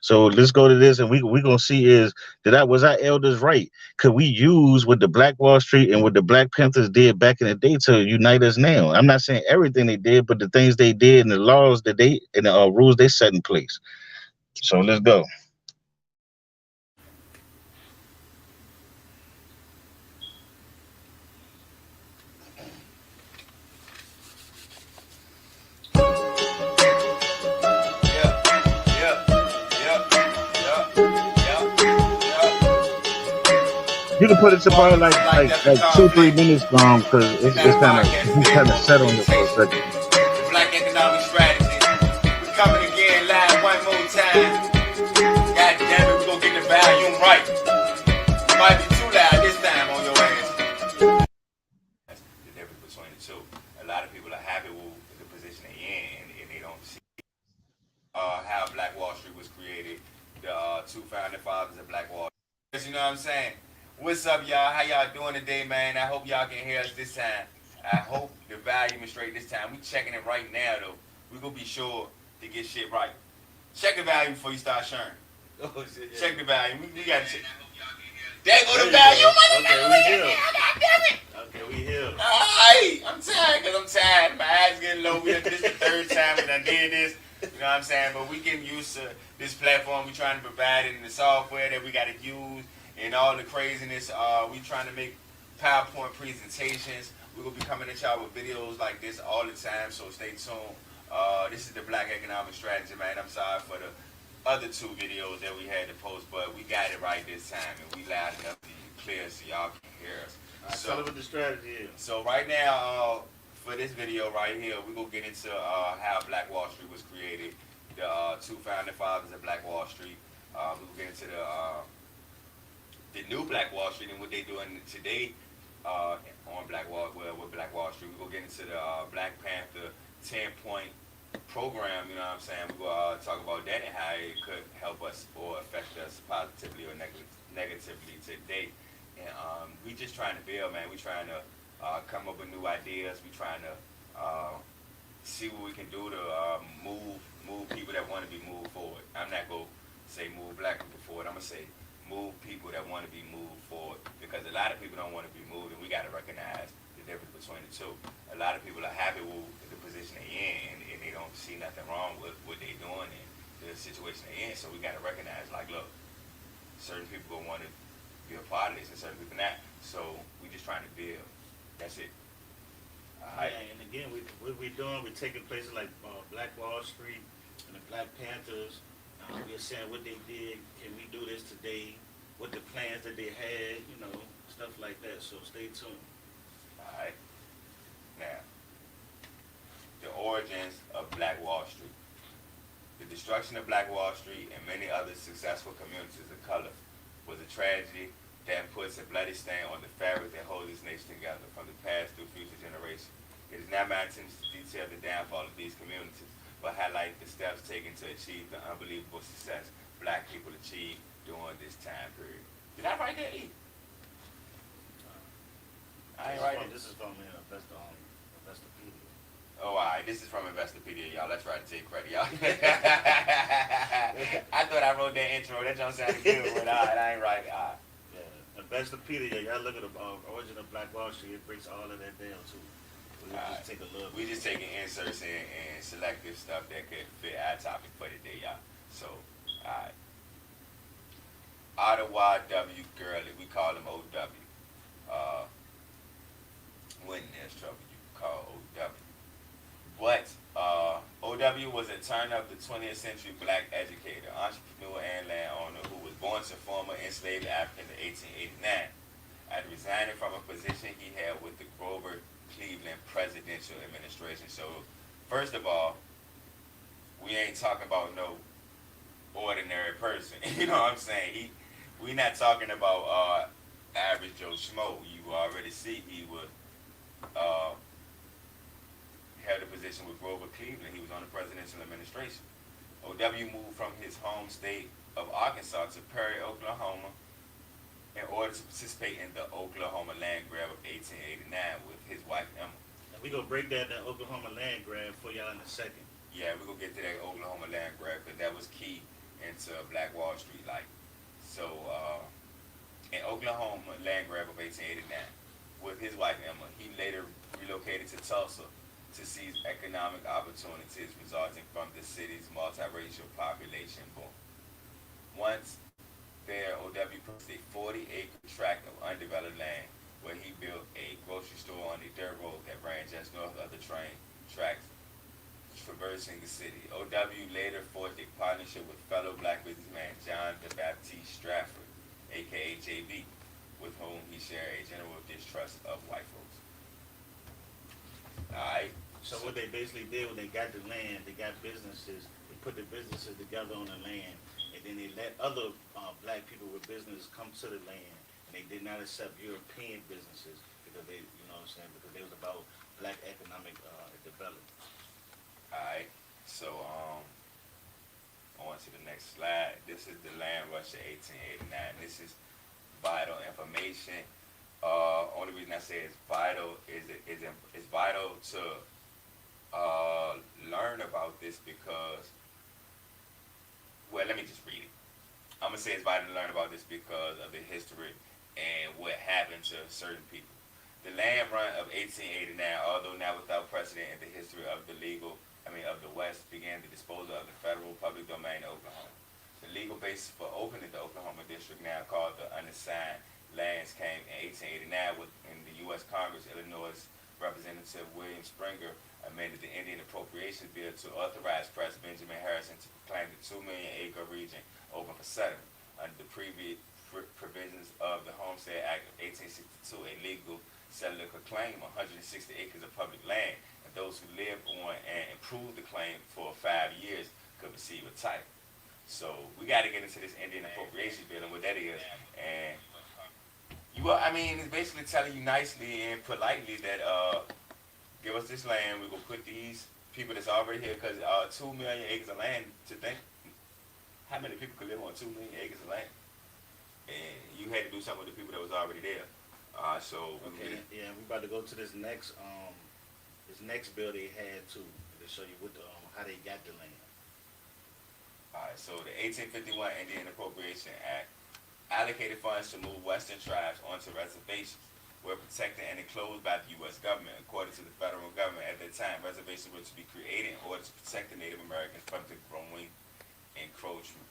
Speaker 3: So let's go to this, and we gonna see was our elders right? Could we use what the Black Wall Street and what the Black Panthers did back in the day to unite us now? I'm not saying everything they did, but the things they did and the laws that they and the rules they set in place. So let's go. You can put it to probably like 2-3 minutes long because it's kind of set on you for a second.
Speaker 1: Black economic strategy. We coming again live one more time. God damn it, we gonna get the volume right. It might be too loud this time on your ass. That's the difference between the two. A lot of people are happy with the position they're in, and they don't see how Black Wall Street was created. The two founding fathers of Black Wall Street. You know what I'm saying? What's up, y'all? How y'all doing today, man? I hope y'all can hear us this time. I hope the volume is straight this time. We checking it right now, though. We gonna be sure to get shit right. Check the volume before you start sharing. Oh, shit, yeah. Check the volume. We gotta check. There go the volume. Okay, we here. God damn it. Okay, we here. Alright, I'm tired because I'm tired. My eyes getting low. This is the third time that I did this. You know what I'm saying? But we getting used to this platform. We trying to provide it in the software that we gotta use. And all the craziness, we trying to make PowerPoint presentations. We're going to be coming at y'all with videos like this all the time, so stay tuned. This is the Black Economic Strategy, man. I'm sorry for the other two videos that we had to post, but we got it right this time, and we loud enough to be clear so y'all can hear us. So, tell them what the strategy is. So right now, for this video right here, we're going to get into how Black Wall Street was created the two founding fathers of Black Wall Street. We will get into the new Black Wall Street and what they're doing today on Black Wall, well, with Black Wall Street. We're going to get into the Black Panther 10-point program, you know what I'm saying? We're going to talk about that and how it could help us or affect us positively or negatively today. And we just trying to build, man. We trying to come up with new ideas. We trying to see what we can do to move people that want to be moved forward. I'm not going to say move black people forward. I'm going to say move people that want to be moved forward, because a lot of people don't want to be moved, and we got to recognize the difference between the two. A lot of people are happy with the position they're in, and they don't see nothing wrong with what they're doing and the situation they're in. So we got to recognize, like, look, certain people going to want to be a part of this and certain people not. So we just trying to build. That's it.
Speaker 7: Yeah, and again, what we're doing, we're taking places like Black Wall Street and the Black Panthers. We're saying what they did, can we do this today, what the plans that they had, you know, stuff like that. So stay tuned.
Speaker 1: All right. Now, the origins of Black Wall Street. The destruction of Black Wall Street and many other successful communities of color was a tragedy that puts a bloody stain on the fabric that holds this nation together from the past through future generations. It is not my intention to detail the downfall of these communities, but highlight the steps taken to achieve the unbelievable success black people achieved during this time period. Did I write that, E? I ain't writing.
Speaker 7: This is from Investopedia.
Speaker 1: Oh, all right. This is from Investopedia, y'all. Let's try to take credit, y'all. I thought I wrote that intro. That don't sound good, but all right, I ain't writing. All right.
Speaker 7: Yeah, Investopedia. Y'all look at the origin of Black Wall Street. It breaks all of that down too. We just take a look.
Speaker 1: We just taking inserts and selective stuff that could fit our topic for today, y'all. So, all right. Ottawa W. Gurley. We call him OW. When there's trouble, you can call OW. But OW was a turn of the 20th century black educator, entrepreneur, and landowner who was born to former enslaved Africans in 1889. After resigning from a position he held with the Grover Cleveland presidential administration. So, first of all, we ain't talking about no ordinary person. You know what I'm saying? We not talking about average Joe Schmo. You already see he was held a position with Grover Cleveland. He was on the presidential administration. O.W. moved from his home state of Arkansas to Perry, Oklahoma, in order to participate in the Oklahoma land grab of 1889 with his wife Emma.
Speaker 7: And we're going to break that Oklahoma land grab for y'all in a second.
Speaker 1: Yeah, we're going to get to that Oklahoma land grab because that was key into Black Wall Street life. So, in Oklahoma land grab of 1889 with his wife Emma, he later relocated to Tulsa to seize economic opportunities resulting from the city's multiracial population boom. Once there, O.W. purchased a 40-acre tract of undeveloped land where he built a grocery store on a dirt road that ran just north of the train tracks traversing the city. O.W. later forged a partnership with fellow black businessman John the Baptiste Stratford, aka JB, with whom he shared a general distrust of white folks. Alright.
Speaker 7: So what they basically did when they got the land, they got businesses, they put the businesses together on the land, and then they let other black people with business come to the land, and they did not accept European businesses because they, you know what I'm saying, because they was about black economic development.
Speaker 1: Alright, so on to the next slide. This is the land rush of 1889. This is vital information. Only reason I say it's vital is it's vital to learn about this because, well, let me just read it. I'm gonna say it's vital to learn about this because of the history and what happened to certain people. The land run of 1889, although now without precedent in the history of the West, began the disposal of the federal public domain of Oklahoma. The legal basis for opening the Oklahoma district, now called the unassigned lands, came in 1889 when the U.S. Congress. Illinois Representative William Springer amended the Indian Appropriation Bill to authorize President Benjamin Harrison to proclaim the 2 million acre region open for settlement. Under the previous provisions of the Homestead Act of 1862, a legal settler could claim 160 acres of public land, and those who lived on and improved the claim for 5 years could the seed was tight. So we got to get into this Indian appropriation bill and what that is. And I mean, it's basically telling you nicely and politely that give us this land. We're gonna put these people that's already here because 2 million acres of land. To think how many people could live on 2 million acres of land, and you had to do something with the people that was already there. So
Speaker 7: Okay, yeah, we about to go to this next bill they had to show you what how they got the land.
Speaker 1: Alright, so the 1851 Indian Appropriation Act allocated funds to move Western tribes onto reservations were protected and enclosed by the U.S. government. According to the federal government at that time, reservations were to be created in order to protect the Native Americans from the growing encroachment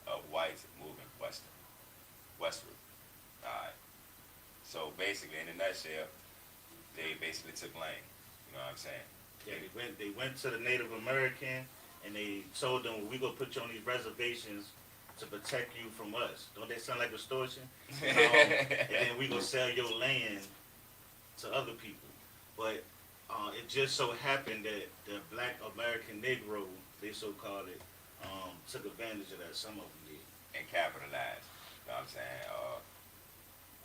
Speaker 1: of whites moving westward. Alright, so basically, in a nutshell, they basically took land. You know what I'm saying?
Speaker 7: Yeah, they went to the Native American and they told them, we gonna put you on these reservations to protect you from us. Don't that sound like extortion? And then we gonna sell your land to other people. But it just so happened that the Black American Negro, they so called it, took advantage of that. Some of them did.
Speaker 1: And capitalized. You know what I'm saying?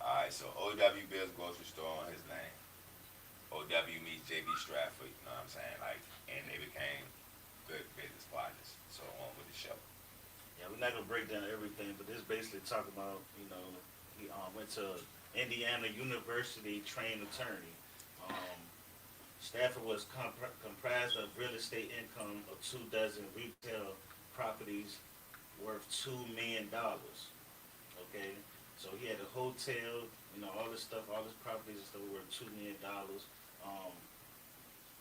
Speaker 1: Alright, so O.W. Bill's grocery store on his name. O.W. meets J.B. Stratford, you know what I'm saying? Like, and they became good business partners. So on with the show.
Speaker 7: Yeah, we're not gonna break down everything, but this basically talk about, he went to Indiana University, trained attorney. Stafford was comprised of real estate income of 24 retail properties worth $2 million. Okay, so he had a hotel, all this stuff, all his properties and stuff were worth $2 million.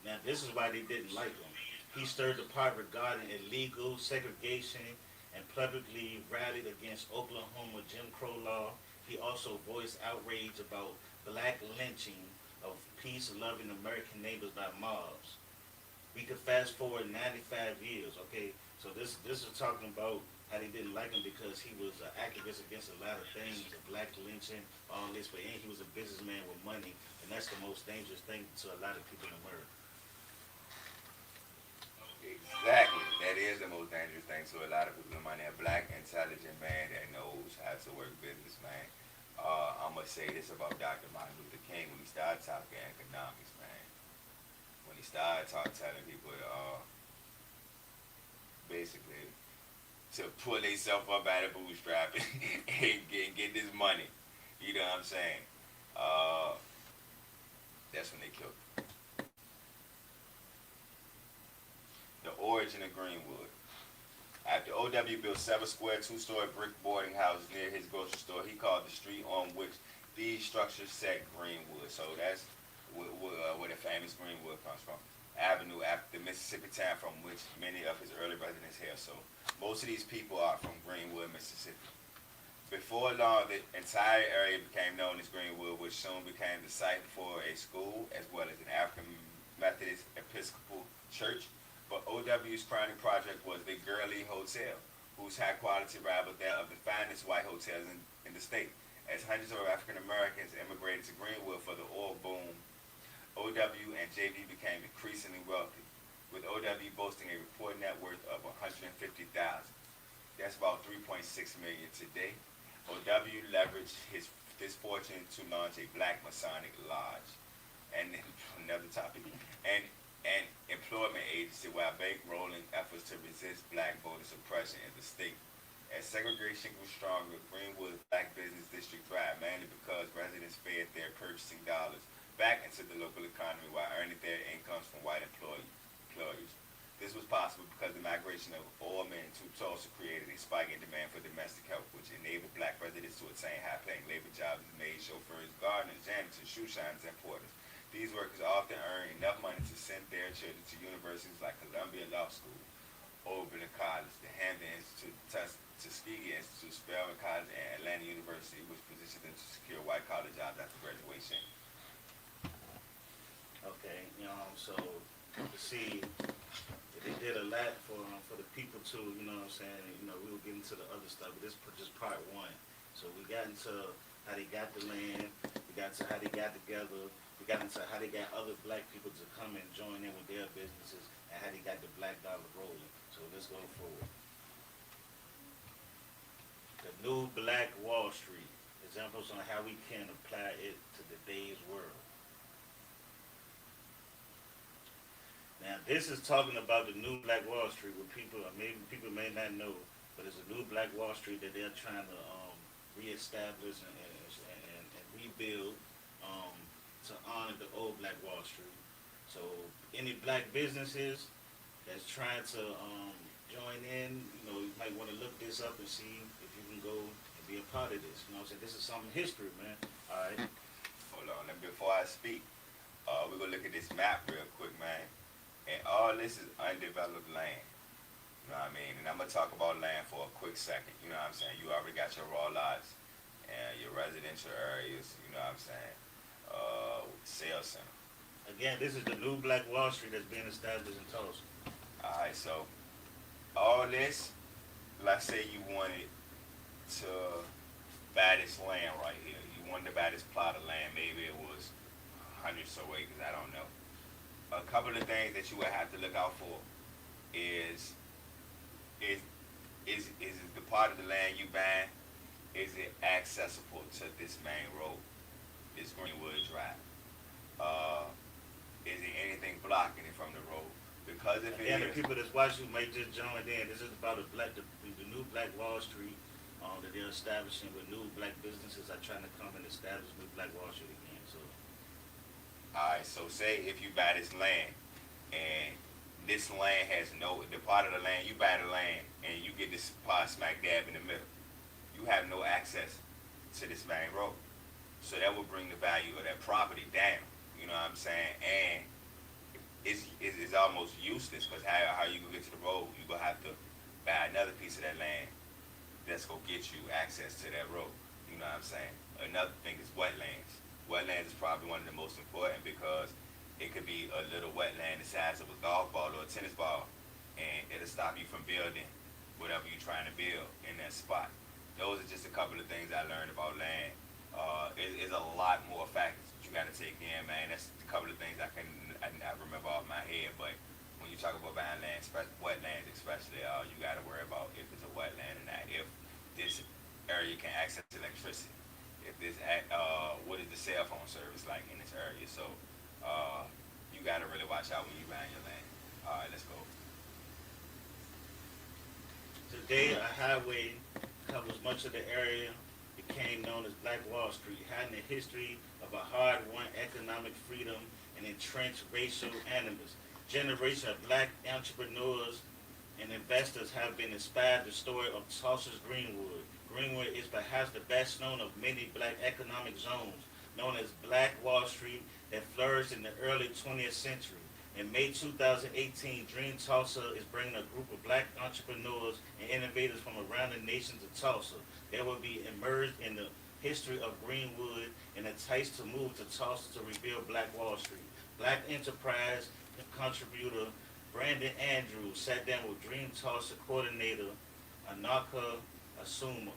Speaker 7: Now this is why they didn't like him. He stirred the pot regarding illegal segregation and publicly rallied against Oklahoma Jim Crow law. He also voiced outrage about black lynching of peace-loving American neighbors by mobs. We could fast forward 95 years, okay? So this is talking about how they didn't like him because he was an activist against a lot of things, the black lynching, all this, but he was a businessman with money, and that's the most dangerous thing to a lot of people in America.
Speaker 1: Exactly. That is the most dangerous thing to a lot of people in money. A black, intelligent man that knows how to work business, man. I'm going to say this about Dr. Martin Luther King when he started talking economics, man. When he started telling people basically to pull themselves up out of bootstrapping and get this money. You know what I'm saying? That's when they killed him. The origin of Greenwood. After O.W. built 7-square, 2-story brick boarding houses near his grocery store, he called the street on which these structures set Greenwood. So that's where the famous Greenwood comes from. Avenue, after the Mississippi town from which many of his early residents hail. So most of these people are from Greenwood, Mississippi. Before long, the entire area became known as Greenwood, which soon became the site for a school as well as an African Methodist Episcopal church. But O.W.'s crowning project was the Gurley Hotel, whose high quality rivaled that of the finest white hotels in the state. As hundreds of African Americans immigrated to Greenwood for the oil boom, O.W. and J.B. became increasingly wealthy, with O.W. boasting a reported net worth of $150,000. That's about $3.6 million today. O.W. leveraged this fortune to launch a black Masonic lodge, and another topic, and an employment agency while bankrolling efforts to resist black voter suppression in the state. As segregation grew stronger, Greenwood's black business district thrived mainly because residents fed their purchasing dollars back into the local economy while earning their incomes from white employers. This was possible because the migration of oil men to Tulsa created a spike in demand for domestic help, which enabled black residents to attain high-paying labor jobs as maids, chauffeurs, gardeners, janitors, shoe shiners, and porters. These workers often earn enough money to send their children to universities like Columbia Law School, Oberlin College, the Hampton Institute, Tuskegee Institute, Spelman College, and Atlanta University, which positioned them to secure white-collar jobs after graduation.
Speaker 7: Okay, so you see, they did a lot for the people too. You know what I'm saying? We will get into the other stuff, but this is just part one. So we got into how they got the land. We got into how they got together. We got into how they got other black people to come and join in with their businesses and how they got the black dollar rolling. So let's go forward. new black Wall Street. Examples on how we can apply it to today's world. Now, this is talking about the new Black Wall Street, where people, or maybe people may not know, but it's a new Black Wall Street that they're trying to reestablish and rebuild to honor the old Black Wall Street. So, any black businesses that's trying to join in, you might want to look this up and see if you can go and be a part of this. You know what I'm saying? This is something history, man. All right.
Speaker 1: Hold on, and before I speak, we're gonna look at this map real quick, man. And all this is undeveloped land. You know what I mean? And I'm gonna talk about land for a quick second. You know what I'm saying? You already got your raw lots and your residential areas. You know what I'm saying? Sales center.
Speaker 7: Again, this is the new Black Wall Street that's being established in Tulsa.
Speaker 1: All right, so all this, let's say you wanted to buy this land right here. You wanted to buy this plot of land. Maybe it was 100 or so acres. I don't know. A couple of things that you would have to look out for is the part of the land you buying, is it accessible to this main road, this Greenwood Drive? Is there anything blocking it from the road? Because if it
Speaker 7: And the
Speaker 1: is,
Speaker 7: people that's watching may just join in. This is about the new Black Wall Street that they're establishing, with new black businesses are trying to come and establish new Black Wall Street again. So,
Speaker 1: all right, so say if you buy this land and this land has the part of the land, you buy the land and you get this part smack dab in the middle, you have no access to this main road. So that will bring the value of that property down. You know what I'm saying? And it's almost useless, because how you gonna get to the road? You gonna have to buy another piece of that land that's gonna get you access to that road. You know what I'm saying? Another thing is wetlands. Wetlands is probably one of the most important, because it could be a little wetland the size of a golf ball or a tennis ball, and it'll stop you from building whatever you're trying to build in that spot. Those are just a couple of things I learned about land. It's a lot more factors that you got to take in, man. That's a couple of things I remember off my head. But when you talk about buying land, wetlands especially, you got to worry about if it's a wetland or not. If this area can access electricity. If this, what is the cell phone service like in this area? So you got to really watch out when you buying your land. All right, let's go.
Speaker 7: today, a highway covers much of the area became known as Black Wall Street, hiding the history of a hard-won economic freedom and entrenched racial animus. Generations of black entrepreneurs and investors have been inspired the story of Tulsa's Greenwood. Greenwood is perhaps the best known of many black economic zones, known as Black Wall Street, that flourished in the early 20th century. In May 2018, Dream Tulsa is bringing a group of black entrepreneurs and innovators from around the nation to Tulsa. They will be immersed in the history of Greenwood and enticed to move to Tulsa to rebuild Black Wall Street. Black enterprise contributor Brandon Andrews sat down with Dream Tulsa coordinator Anaka Asuma,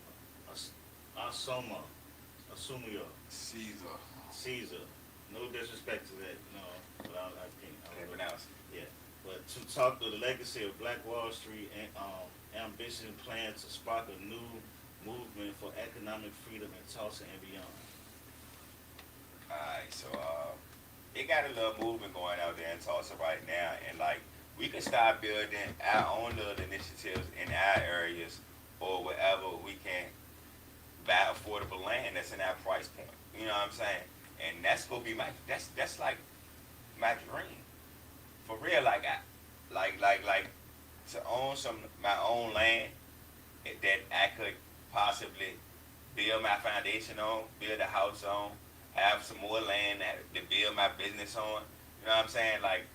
Speaker 7: Caesar. No disrespect to that, no, but I can't pronounce it. Yeah, but to talk to the legacy of Black Wall Street and ambition and plans to spark a new movement for economic freedom in Tulsa and beyond.
Speaker 1: Alright, so it got a little movement going out there in Tulsa right now, and like we can start building our own little initiatives in our areas or wherever we can buy affordable land that's in our price point. You know what I'm saying? And that's gonna be that's like my dream. For real, like to own my own land that I could possibly build my foundation on, build a house on, have some more land to build my business on. You know what I'm saying? Like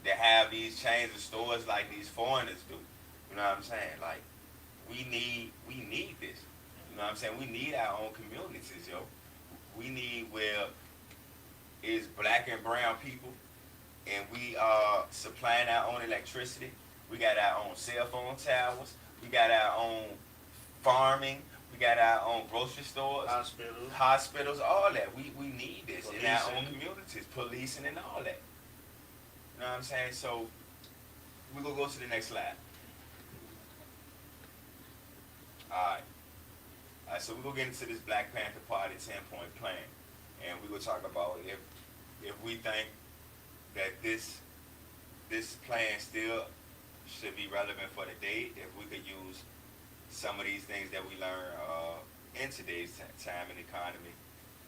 Speaker 1: to have these chains of stores like these foreigners do. You know what I'm saying? Like we need this. You know what I'm saying? We need our own communities, yo. We need where it's black and brown people, and we are supplying our own electricity. We got our own cell phone towers. We got our own farming. We got our own grocery stores, hospitals, all that. We need this in our own communities, policing and all that. You know what I'm saying? So we're gonna go to the next slide. All right. Alright, so we're gonna get into this Black Panther Party 10-point plan. And we're gonna talk about if we think that this plan still should be relevant for the day, if we could use some of these things that we learn in today's time and economy,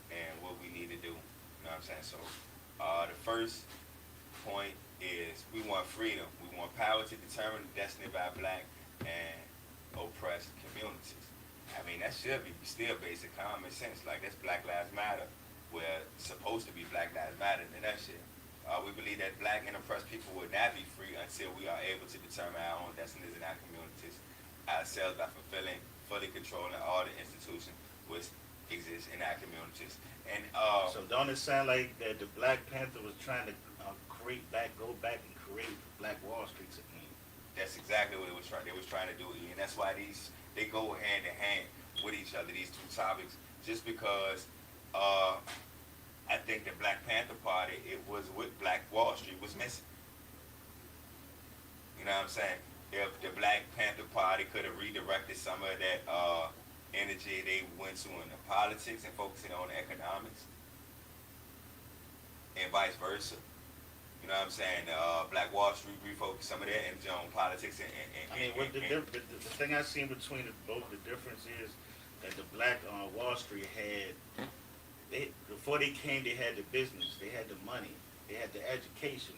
Speaker 1: and what we need to do. You know what I'm saying? So the first point is we want freedom. We want power to determine the destiny of our black and oppressed communities. I mean, that should be still basic common sense. Like, that's Black Lives Matter, where it's supposed to be Black Lives Matter and that shit. We believe that black and oppressed people will not be free until we are able to determine our own destinies in our communities ourselves by fully controlling all the institutions which exist in our communities. And
Speaker 7: So don't it sound like that the Black Panther was trying to go back and create Black Wall Street again?
Speaker 1: that's exactly what they was trying to do, and that's why they go hand in hand with each other, these two topics. Just because I think the Black Panther Party, it was what Black Wall Street was missing. You know what I'm saying? If the Black Panther Party could have redirected some of that energy they went to in the politics and focusing on economics, and vice versa. You know what I'm saying? Black Wall Street refocused some of their energy on politics and
Speaker 7: I mean, what the thing I seen between both the difference is that the Black Wall Street before they came, they had the business, they had the money, they had the education.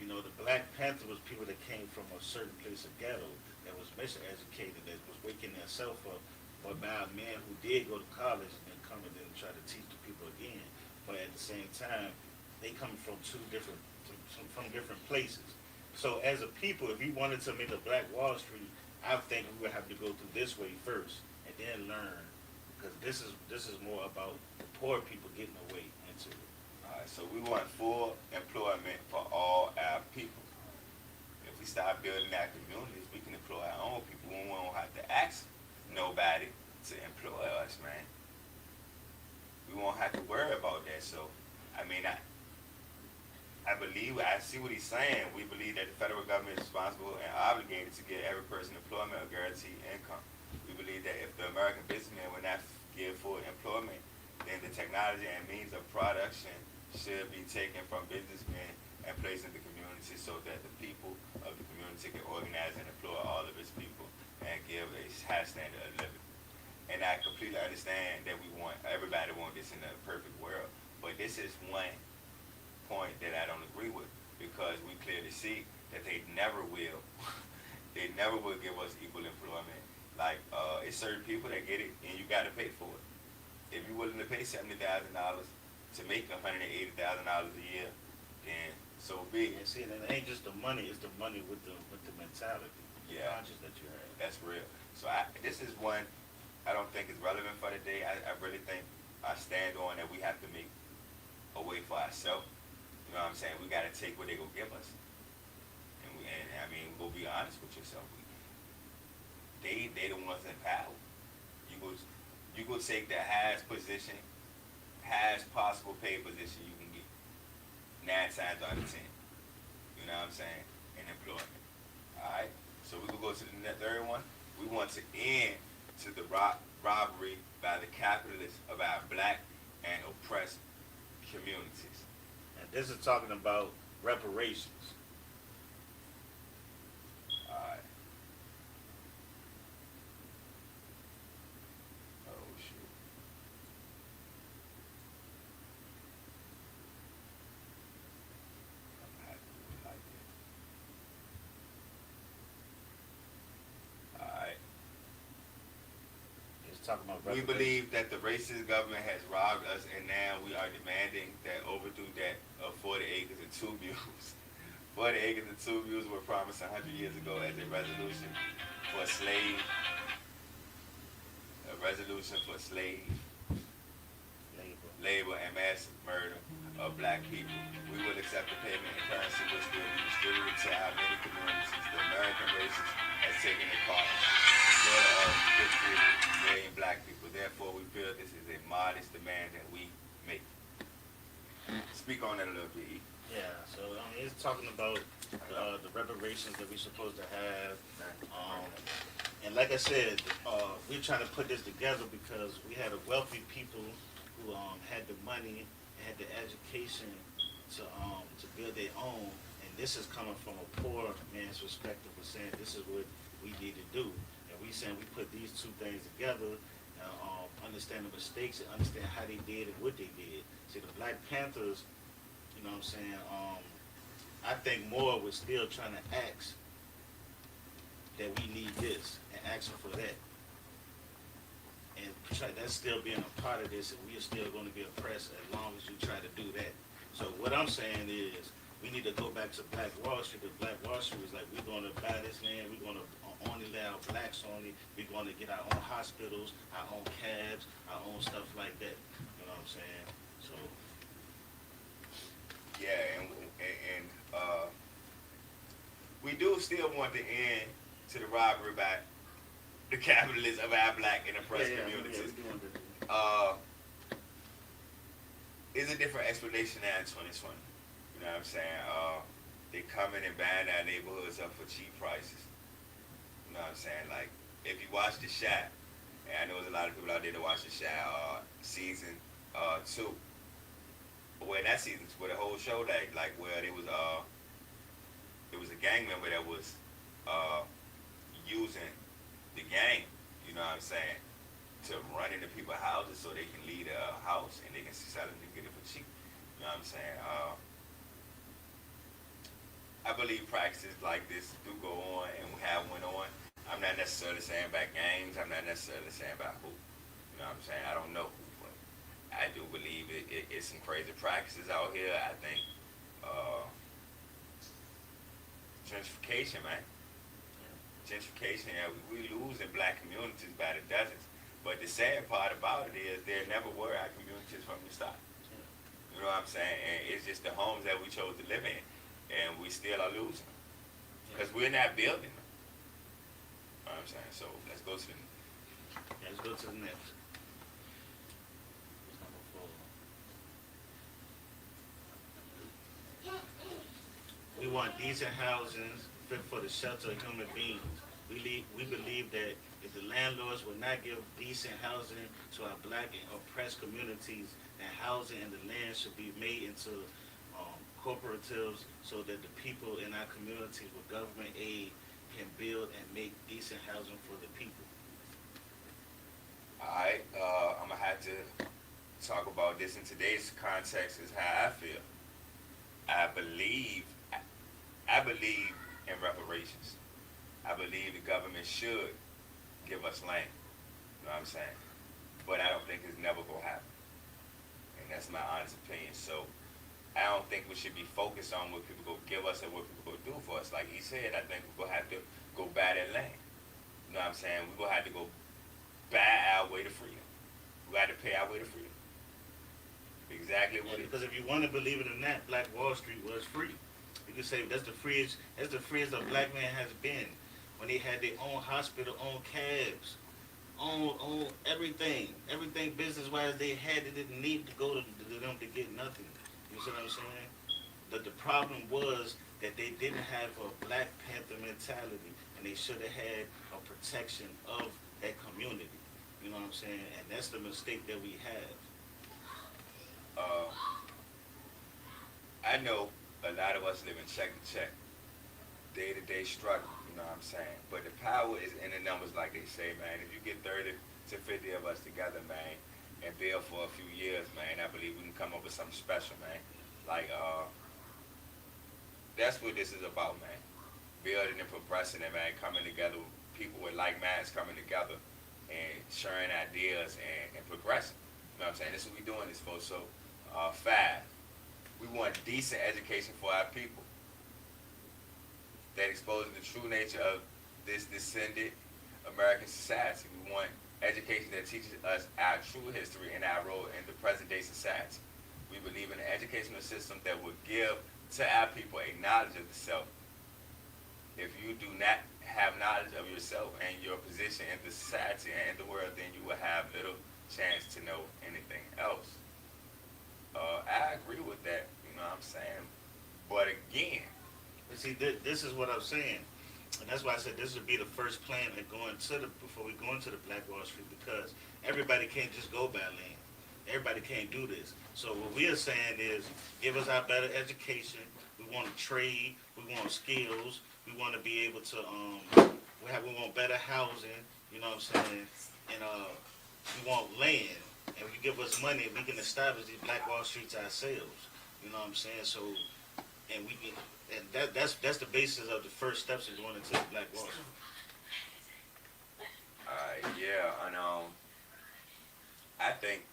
Speaker 7: You know, the Black Panther was people that came from a certain place of ghetto that was miseducated, that was waking themselves up, or by a man who did go to college and then come and then try to teach the people again. But at the same time, they come from different places. So as a people, if we wanted to make a Black Wall Street, I think we would have to go through this way first and then learn, because this is more about the poor people getting away into it.
Speaker 1: Alright, so we want full employment for all our people. If we start building our communities, we can employ our own people. We won't have to ask nobody to employ us, man. We won't have to worry about that. So, I mean, I see what he's saying. We believe that the federal government is responsible and obligated to give every person employment or guaranteed income. We believe that if the American businessman would not give full employment, then the technology and means of production should be taken from businessmen and placed in the community, so that the people of the community can organize and employ all of its people and give a high standard of living. And I completely understand that everybody wants this in a perfect world, but this is one point that I don't agree with, because we clearly see that they never will. They never will give us equal employment. Like, it's certain people that get it, and you got to pay for it. If you're willing to pay $70,000 to make $180,000 a year, then so be it.
Speaker 7: And see, and it ain't just the money; it's the money with the mentality, the conscience that you have.
Speaker 1: That's real. So this is one I don't think is relevant for today. I really think I stand on that we have to make a way for ourselves. You know what I'm saying? We got to take what they gonna give us, and I mean, go be honest with yourself. They the ones in power. You go take the highest possible paid position you can get. 9 times out of 10. You know what I'm saying? In employment. All right. So we will go to the third one. We want to end to the robbery by the capitalists of our black and oppressed communities.
Speaker 7: And this is talking about reparations.
Speaker 1: All right. Oh shit. I'm gonna have to do it like that. All right.
Speaker 7: It's talking about
Speaker 1: We
Speaker 7: reparations.
Speaker 1: believe that the racist government has robbed us, and now we are demanding that overdue debt of 40 acres and 2 mules. 40 acres and 2 mules were promised 100 years ago as a resolution for slave labor and mass murder of black people. We will accept the payment in currency which will be distributed to our many communities. The American racist has taken a part in the slaughter of 50 million black people. Therefore, we feel this is a modest demand that we make. Speak on that a little bit.
Speaker 7: Yeah, so I mean, it's talking about the reparations that we're supposed to have. And like I said, we're trying to put this together because we had a wealthy people who had the money and had the education to build their own. And this is coming from a poor man's perspective of saying this is what we need to do. And we saying we put these two things together, understand the mistakes and understand how they did and what they did. See, the Black Panthers, you know what I'm saying, I think more was still trying to ask that we need this and asking for that. And that's still being a part of this, and we are still going to be oppressed as long as you try to do that. So what I'm saying is we need to go back to Black Wall Street. Because Black Wall Street was like, we're going to buy this land, we're going to only allow blacks only, we're going to get our own hospitals, our own cabs, our own stuff like that. You know what I'm saying? So
Speaker 1: Yeah, and we do still want to end to the robbery by the capitalists of our black and oppressed communities. It's a different explanation now in 2020. You know what I'm saying? They coming and buying our neighborhoods up for cheap prices. You know what I'm saying? Like, if you watch The Shot, and I know there's a lot of people out there that watch The Shot, season 2. Well, that season, where the whole show, like where it was a gang member that was using the gang, you know what I'm saying, to run into people's houses so they can leave a house and they can sell it and get it for cheap. You know what I'm saying? I believe practices like this do go on and have went on. I'm not necessarily saying about gangs. I'm not necessarily saying about who. You know what I'm saying? I don't know who, but I do believe it's some crazy practices out here. I think gentrification, man. Gentrification, yeah, we losing black communities by the dozens. But the sad part about it is there never were our communities from the start. You know what I'm saying? And it's just the homes that we chose to live in. And we still are losing them. Because we're not building them. You know what I'm saying? So let's go to the
Speaker 7: next. We want decent housing fit for the shelter of human beings. We believe that if the landlords would not give decent housing to our black and oppressed communities, then housing and the land should be made into cooperatives so that the people in our communities with government aid can build and make decent housing for the people.
Speaker 1: All right, I'm going to have to talk about this in today's context is how I feel. I believe in reparations. I believe the government should give us land. You know what I'm saying? But I don't think it's never going to happen. And that's my honest opinion. So I don't think we should be focused on what people go give us and what people go do for us. Like he said, I think we're going to have to go buy that land. You know what I'm saying? We're going to have to go buy our way to freedom. We got to pay our way to freedom. Exactly what it is.
Speaker 7: Because if you want to believe it or not, Black Wall Street was free. You can say that's the freest a black man has been. When they had their own hospital, own cabs, own everything business-wise they had. They didn't need to go to them to get nothing. You see what I'm saying? But the problem was that they didn't have a Black Panther mentality, and they should have had a protection of that community. You know what I'm saying? And that's the mistake that we have.
Speaker 1: I know a lot of us live in check to check, day-to-day struggle, you know what I'm saying? But the power is in the numbers, like they say, man. If you get 30 to 50 of us together, man, and build for a few years, man, I believe we can come up with something special, man. Like, that's what this is about, man. Building and progressing it, man, coming together, people with like minds coming together and sharing ideas and progressing. You know what I'm saying? This is what we're doing this for. So, 5, we want decent education for our people that exposes the true nature of this descended American society. We want education that teaches us our true history and our role in the present day society. We believe in an educational system that will give to our people a knowledge of the self. If you do not have knowledge of yourself and your position in the society and in the world, then you will have little chance to know anything else. I agree with that, you know what I'm saying? But again,
Speaker 7: see, this is what I'm saying. And that's why I said this would be the first plan at going to before we go into the Black Wall Street, because everybody can't just go buy land. Everybody can't do this. So what we are saying is, give us our better education. We want to trade. We want skills. We want to be able to we want better housing. You know what I'm saying? And we want land. And if you give us money, we can establish these Black Wall Streets ourselves. You know what I'm saying? So, and we can, and that's the basis of the first steps of going into the Black Wall Street.
Speaker 8: Yeah, and I think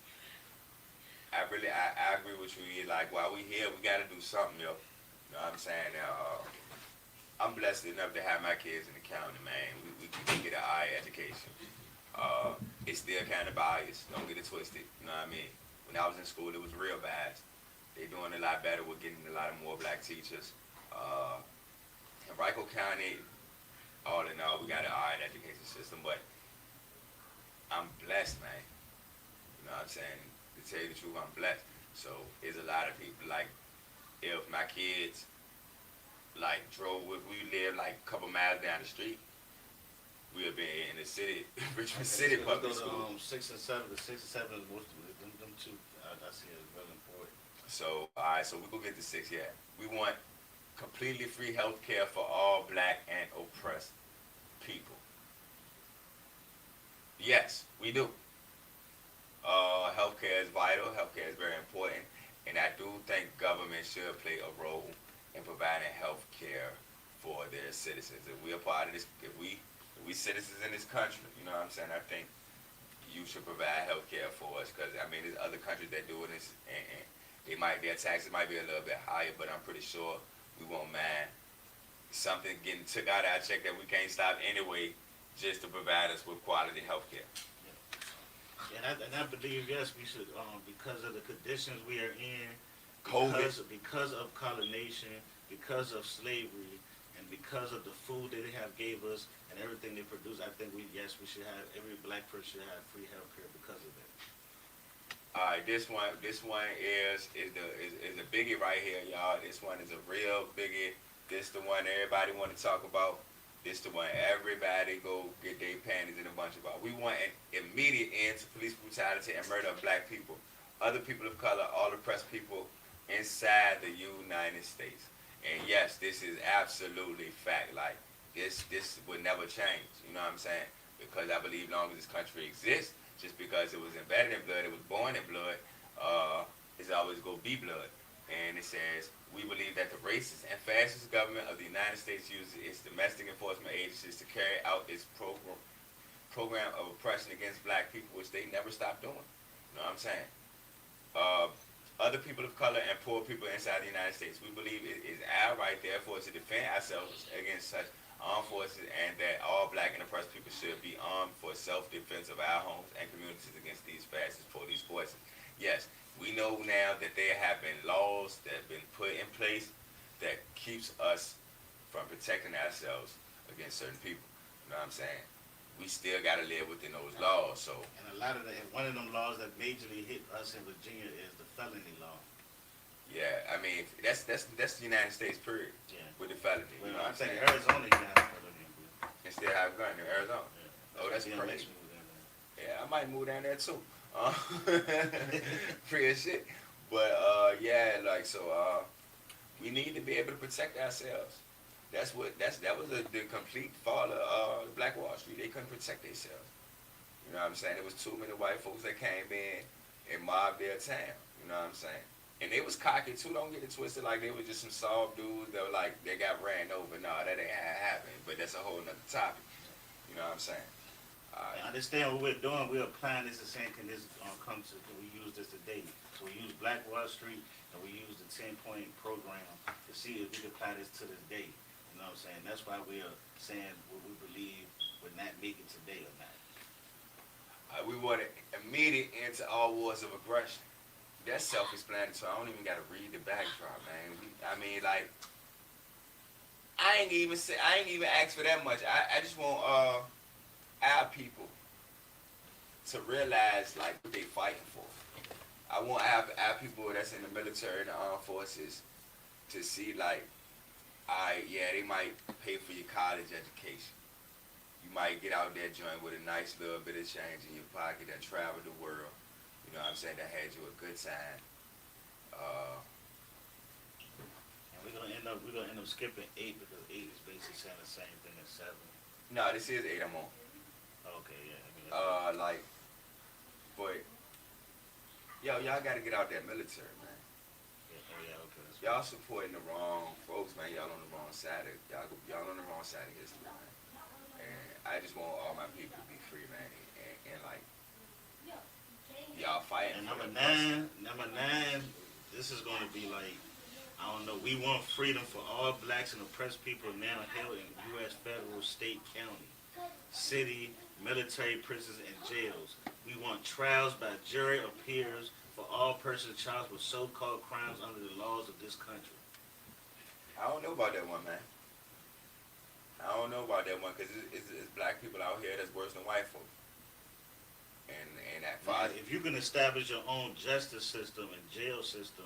Speaker 8: I agree with you. Like, while we here, we got to do something, yo. You know what I'm saying? I'm blessed enough to have my kids in the county, man. We can get an eye education. It's still kind of biased. Don't get it twisted. You know what I mean? When I was in school, it was real bad. They're doing a lot better with getting a lot of more black teachers. In Rico County, all in all, we got an eye education system, but I'm blessed, man. You know what I'm saying? To tell you the truth, I'm blessed. So there's a lot of people, like, if my kids, like, if we live like a couple miles down the street, we'll be in the city, Richmond City public school.
Speaker 7: 6 and 7, the 6 and 7 is most of them two. I see it as really important.
Speaker 8: So, all right, so we go get the 6, yeah. We want completely free health care for all black and oppressed people. Yes, we do. Healthcare is vital. Healthcare is very important, and I do think government should play a role in providing health care for their citizens. If we're part of this, if we citizens in this country, you know what I'm saying, I think you should provide health care for us, because, I mean, there's other countries that do this, and their taxes might be a little bit higher, but I'm pretty sure we won't mind something getting took out of our check that we can't stop anyway, just to provide us with quality health care.
Speaker 7: And I believe, yes, we should, because of the conditions we are in, because of colonization, because of slavery, and because of the food that they have gave us and everything they produce, I think we should have, every black person should have free health care because of that.
Speaker 8: All right, this one is a biggie right here, y'all. This one is a real biggie. This the one everybody want to talk about. This the one everybody go get their panties in a bunch about. We want an immediate end to police brutality and murder of black people, other people of color, all oppressed people inside the United States. And yes, this is absolutely fact. Like, this would never change. You know what I'm saying? Because I believe long as this country exists, just because it was embedded in blood, it was born in blood, it's always going to be blood. And it says, we believe that the racist and fascist government of the United States uses its domestic enforcement agencies to carry out its program of oppression against black people, which they never stopped doing. You know what I'm saying? Other people of color and poor people inside the United States. We believe it is our right, therefore, to defend ourselves against such armed forces, and that all black and oppressed people should be armed for self-defense of our homes and communities against these fascist police forces. Yes, we know now that there have been laws that have been put in place that keeps us from protecting ourselves against certain people. You know what I'm saying? We still got to live within those laws. So,
Speaker 7: and a lot of one of them laws that majorly hit us in Virginia is the felony law.
Speaker 8: Yeah, I mean, that's the United States, period.
Speaker 7: Yeah.
Speaker 8: With the felony.
Speaker 7: Well,
Speaker 8: you know what I'm saying?
Speaker 7: Arizona, you have felony.
Speaker 8: And still have a gun in Arizona.
Speaker 7: Yeah.
Speaker 8: Oh, that's crazy. Yeah, I might move down there too. Free as shit. But yeah, like, so we need to be able to protect ourselves. That was the complete fall of Black Wall Street. They couldn't protect themselves. You know what I'm saying? There was too many white folks that came in and mobbed their town. You know what I'm saying? And they was cocky too. Don't get it twisted. Like, they were just some soft dudes that were like, they got ran over. No, that ain't happening. But that's a whole nother topic. You know what I'm saying?
Speaker 7: I understand what we're doing. We're applying this the same thing. This comes to, we use this today. So we use Black Wall Street and we use the 10-point program to see if we can apply this to this day. You know what I'm saying? That's why we are saying what we believe would not make it today or not.
Speaker 8: We want an immediate end to all wars of aggression. That's self-explanatory. I don't even got to read the backdrop, man. I mean, like, I ain't even ask for that much. I just want our people to realize, like, what they fighting for. I want our people that's in the military and the armed forces to see, like, Yeah, they might pay for your college education. You might get out there joint with a nice little bit of change in your pocket and travel the world. You know what I'm saying? That had you a good time.
Speaker 7: And we're gonna end up skipping 8 because 8 is basically saying the same thing as 7.
Speaker 8: No, this is 8 I'm on.
Speaker 7: Okay, yeah. I mean, that's
Speaker 8: But y'all gotta get out that military, man.
Speaker 7: yeah, oh yeah, okay. That's
Speaker 8: Y'all supporting the wrong folks, man. Y'all on the wrong side of y'all on the wrong side of history, man. And I just want all my people to be free, man. And like y'all fighting.
Speaker 7: And
Speaker 8: for
Speaker 7: number
Speaker 8: the
Speaker 7: 9, this is going to be like, I don't know, we want freedom for all blacks and oppressed people now held in U.S. federal, state, county, city, military prisons, and jails. We want trials by jury or peers for all persons charged with so-called crimes under the laws of this country.
Speaker 8: I don't know about that one, man. I don't know about that one because it's black people out here that's worse than white folks. And that
Speaker 7: Now,
Speaker 8: father.
Speaker 7: if you can establish your own justice system and jail system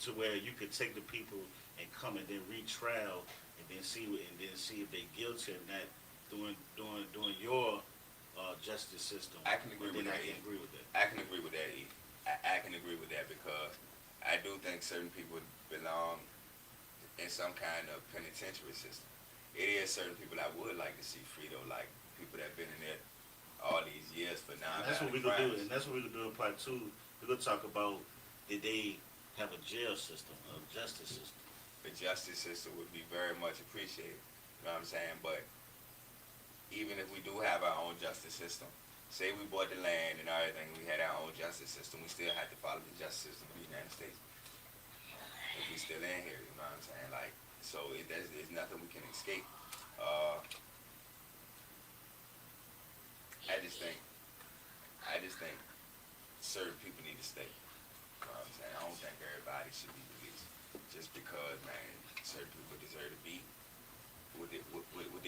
Speaker 7: to where you could take the people and come and then retrial and then see if they're guilty or not doing your justice system.
Speaker 8: I can agree with
Speaker 7: then
Speaker 8: that.
Speaker 7: I can agree with that.
Speaker 8: I can agree with that. E. I can agree with that because I do think certain people belong in some kind of penitentiary system. It is certain people I would like to see free though, like people that have been in there all these years for now.
Speaker 7: And that's what we could do. And that's what we could do in part 2. We're gonna talk about, did they have a jail system, a justice system?
Speaker 8: The justice system would be very much appreciated. You know what I'm saying? But even if we do have our own justice system, say we bought the land and everything, we had our own justice system, we still have to follow the justice system of the United States. If we still in here, you know what I'm saying? Like, so there's nothing we can escape. I just think certain people need to stay. You know what I'm saying? I don't think everybody should be released just because, man, certain people deserve to be with the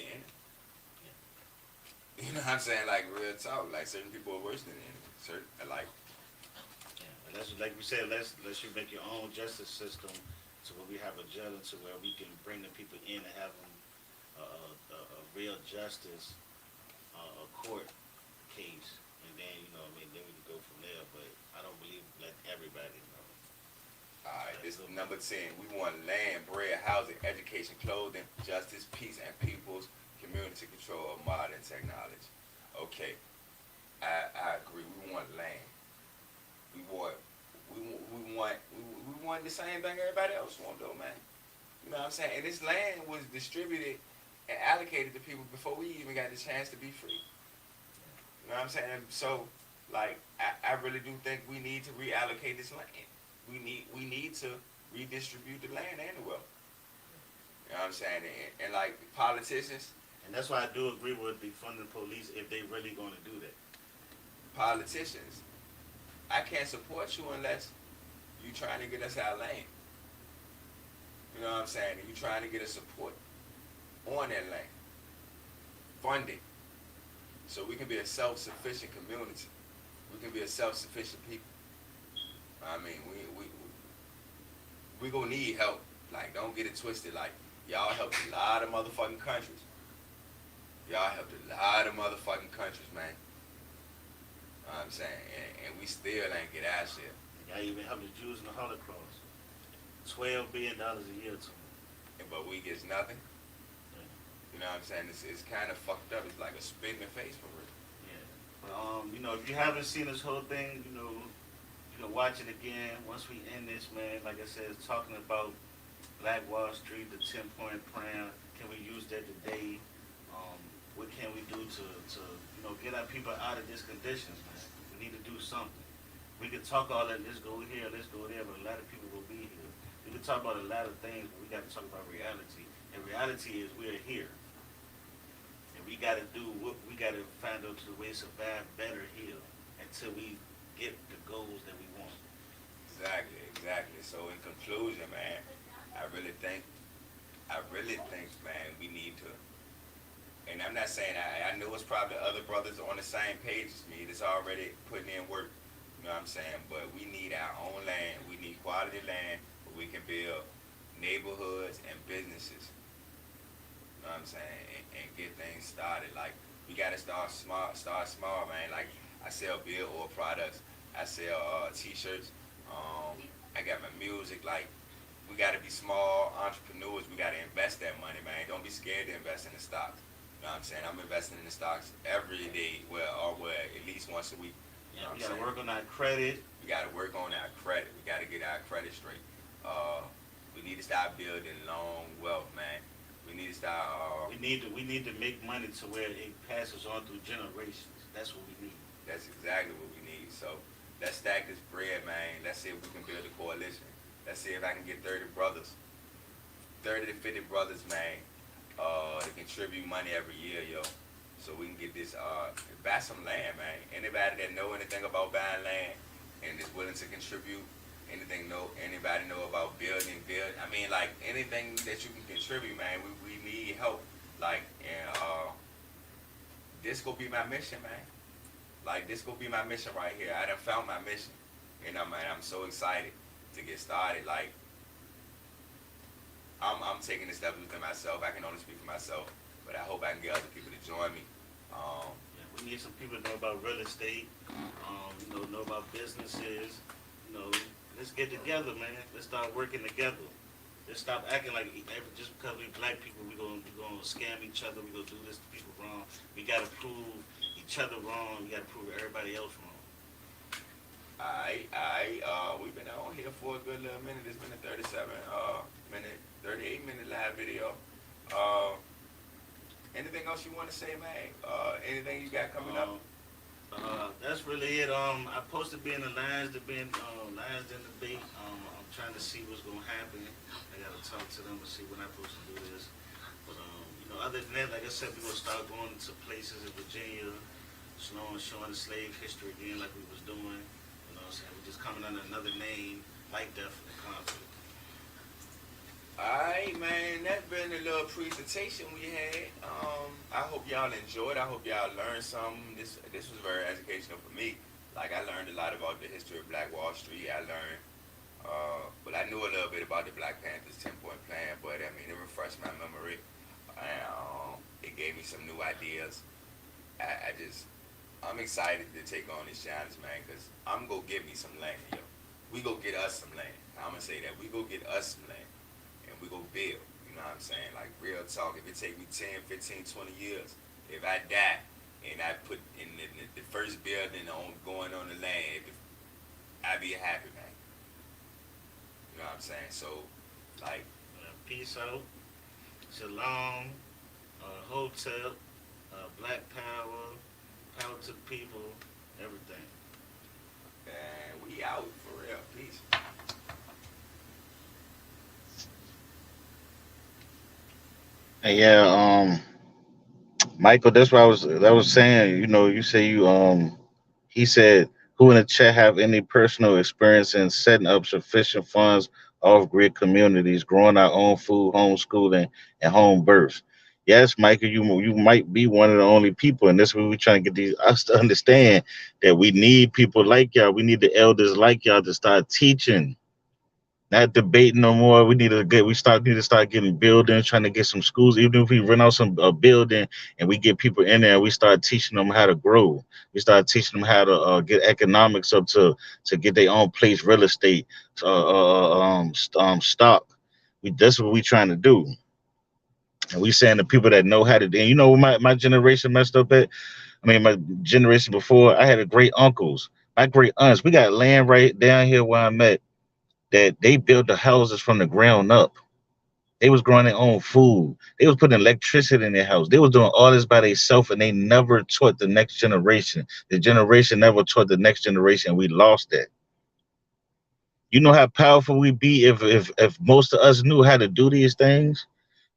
Speaker 8: enemy. You know what I'm saying? Like real talk. Like certain people are worse than the enemy. Certain like.
Speaker 7: Yeah, and that's like we said. Let's you make your own justice system to where we have a judge, to where we can bring the people in and have them a real justice, a court case, and then then we can go from there. But I don't believe let everybody know.
Speaker 8: All right, this is number 10. We want land, bread, housing, education, clothing, justice, peace, and people's community control of modern technology. Okay, I agree. We want land. We want the same thing everybody else want, though, man. You know what I'm saying? And this land was distributed and allocated to people before we even got the chance to be free. You know what I'm saying? So, like, I really do think we need to reallocate this land. We need to redistribute the land and the wealth. You know what I'm saying? And like politicians.
Speaker 7: And that's why I do agree with defunding the police if they really going to do that.
Speaker 8: Politicians, I can't support you unless you trying to get us our land. You know what I'm saying? And you trying to get us support on that land. Funding. So we can be a self-sufficient community. We can be a self-sufficient people. I mean, we gonna need help. Like, don't get it twisted. Like, y'all helped a lot of motherfucking countries. Y'all helped a lot of motherfucking countries, man. You know what I'm saying? And we still ain't get our shit.
Speaker 7: Y'all even helped the Jews in the Holocaust. $12 billion a year to them.
Speaker 8: But we get nothing. You know what I'm saying? It's kind of fucked up. It's like a spit in the face for real.
Speaker 7: Yeah. But, if you haven't seen this whole thing, watch it again. Once we end this, man, like I said, it's talking about Black Wall Street, the 10-point plan. Can we use that today? What can we do to get our people out of these conditions, man? We need to do something. We could talk all that, let's go here, let's go there, but a lot of people will be here. We could talk about a lot of things, but we got to talk about reality. And reality is we're here. And we got to find out the way to survive better here until we get the goals that we want.
Speaker 8: Exactly. So in conclusion, man, I really think, man, we need to. And I'm not saying I know it's probably other brothers on the same page as me that's already putting in work. You know what I'm saying? But we need our own land. We need quality land where we can build neighborhoods and businesses know what I'm saying, and get things started. Like we gotta start small, man. Like I sell beer oil products, I sell t-shirts, I got my music. Like we gotta be small entrepreneurs. We gotta invest that money, man. Don't be scared to invest in the stocks. You know what I'm saying? I'm investing in the stocks every day, well, at least once a week. You know
Speaker 7: Yeah, we
Speaker 8: what I'm
Speaker 7: gotta
Speaker 8: saying?
Speaker 7: work on our credit.
Speaker 8: We got to work on our credit. We got to get our credit straight. Uh, we need to start building long wealth, man. We need to start.
Speaker 7: We need to make money to where it passes on through generations. That's what we need.
Speaker 8: That's exactly what we need. So let's stack this bread, man. Let's see if we can build a coalition. Let's see if I can get 30 brothers, 30 to 50 brothers, man, to contribute money every year, yo. So we can get this, buy some land, man. Anybody that know anything about buying land and is willing to contribute, anybody know about build. I mean, like anything that you can contribute, man. We need help. Like, and this gonna be my mission, man. Like this gonna be my mission right here. I done found my mission. You know, man. I'm so excited to get started. Like, I'm taking the steps within myself. I can only speak for myself, but I hope I can get other people to join me.
Speaker 7: Yeah, we need some people to know about real estate. Know about businesses. Let's get together, man. Let's start working together. Let's stop acting like just because we black people we gonna scam each other. We gonna do this to people wrong. We gotta prove each other wrong. We gotta prove everybody else wrong.
Speaker 8: We've been on here for a good little minute. It's been a 38 minute live video. Anything else you want to say, man? Anything you got coming up?
Speaker 7: That's really it. I supposed to be in the Lions in debate. I'm trying to see what's gonna happen. I gotta talk to them and see when I'm supposed to do this. But other than that, like I said, we're gonna start going to places in Virginia, showing the slave history again, like we was doing. You know what I'm saying? We're just coming under another name, like death and conflict.
Speaker 8: Alright, man, that's been a little presentation we had. I hope y'all enjoyed. I hope y'all learned something. This was very educational for me. Like I learned a lot about the history of Black Wall Street. I learned, but I knew a little bit about the Black Panthers 10-point plan. But I mean, it refreshed my memory, and it gave me some new ideas. I'm excited to take on this challenge, man, because I'm gonna get me some land, yo. We go get us some land. I'm gonna say that we go get us some land. We go build, you know what I'm saying? Like real talk, if it take me 10, 15, 20 years, if I die and I put in the first building going on the land, I be happy, man. You know what I'm saying? So, like,
Speaker 7: Peace out, shalom, hotel, black power, power to the people, everything.
Speaker 8: man, we out for real. Peace.
Speaker 3: And yeah, Michael, that's what I was saying. You say he said, who in the chat have any personal experience in setting up sufficient funds off grid communities, growing our own food, homeschooling, and home births? Yes, Michael, you might be one of the only people, and this is what we're trying to get these us to understand that we need people like y'all. We need the elders like y'all to start teaching, not debating no more. We need to start getting buildings, trying to get some schools. Even if we rent out some a building and we get people in there, and we start teaching them how to grow. We start teaching them how to get economics up to get their own place, real estate, stock. That's what we trying to do. And we saying the people that know how to. And my generation messed up at. I mean, my generation before, I had a great uncles, my great aunts. We got land right down here where I'm at that they built the houses from the ground up. They was growing their own food. They was putting electricity in their house. They was doing all this by themselves, and they never taught the next generation. The generation never taught the next generation. We lost that. You know how powerful we'd be if most of us knew how to do these things.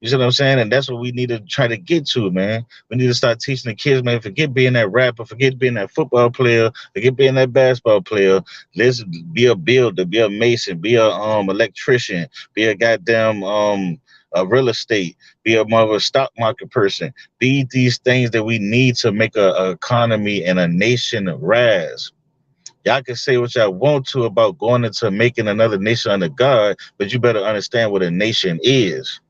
Speaker 3: You see what I'm saying? And that's what we need to try to get to, man. We need to start teaching the kids, man. Forget being that rapper, forget being that football player, forget being that basketball player. Let's be a builder, be a mason, be a electrician, be a goddamn a real estate, be a more of a stock market person. Be these things that we need to make a economy and a nation rise. Y'all can say what y'all want to about going into making another nation under God, but you better understand what a nation is.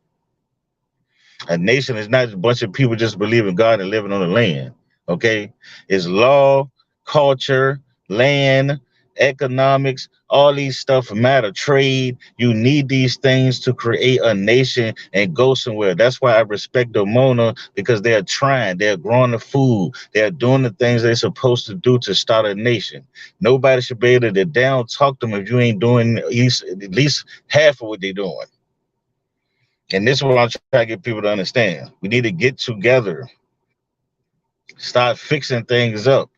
Speaker 3: A nation is not a bunch of people just believing God and living on the land. Okay? It's law, culture, land, economics, all these stuff matter. Trade. You need these things to create a nation and go somewhere. That's why I respect the Mona because they're trying. They're growing the food. They're doing the things they're supposed to do to start a nation. Nobody should be able to down talk them if you ain't doing at least half of what they're doing. And this is what I'm trying to get people to understand. We need to get together, start fixing things up.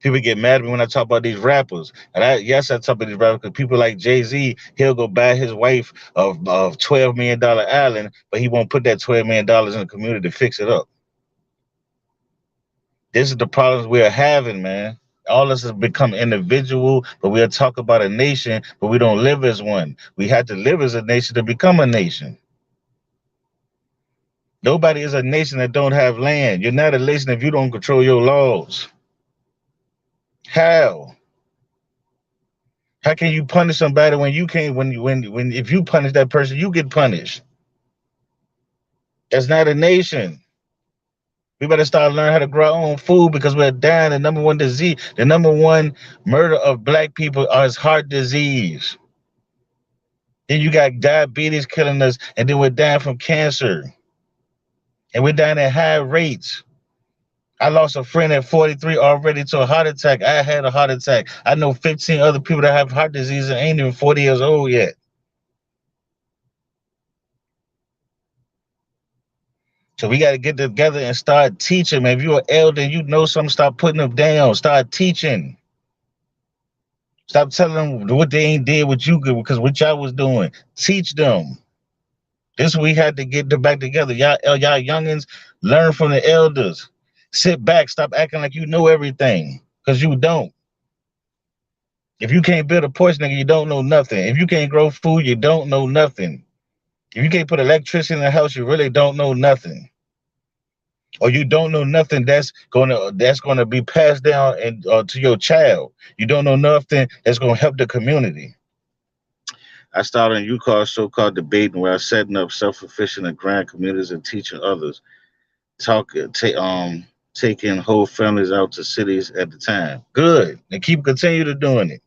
Speaker 3: People get mad at me when I talk about these rappers. And yes, I talk about these rappers because people like Jay-Z, he'll go buy his wife of $12 million island, but he won't put that $12 million in the community to fix it up. This is the problems we're having, man. All of us have become individual, but we'll talk about a nation, but we don't live as one. We had to live as a nation to become a nation. Nobody is a nation that don't have land. You're not a nation if you don't control your laws. How? How can you punish somebody when you can't? When if you punish that person, you get punished. That's not a nation. We better start learning how to grow our own food because we're dying. The number one disease, the number one murder of black people is heart disease. Then you got diabetes killing us, and then we're dying from cancer, and we're dying at high rates. I lost a friend at 43 already to a heart attack. I had a heart attack. I know 15 other people that have heart disease and ain't even 40 years old yet. So we got to get together and start teaching, man. If you're an elder, you know something, stop putting them down. Start teaching. Stop telling them what they ain't did what you could because what y'all was doing. Teach them. This we had to get back together. Y'all youngins, learn from the elders. Sit back. Stop acting like you know everything because you don't. If you can't build a porch, nigga, you don't know nothing. If you can't grow food, you don't know nothing. If you can't put electricity in the house, you really don't know nothing. Or you don't know nothing that's gonna be passed down and to your child. You don't know nothing that's gonna help the community. I started a UCAR so-called debating where I setting up self-sufficient and grand communities and teaching others. Taking whole families out to cities at the time. Good. And continue to doing it.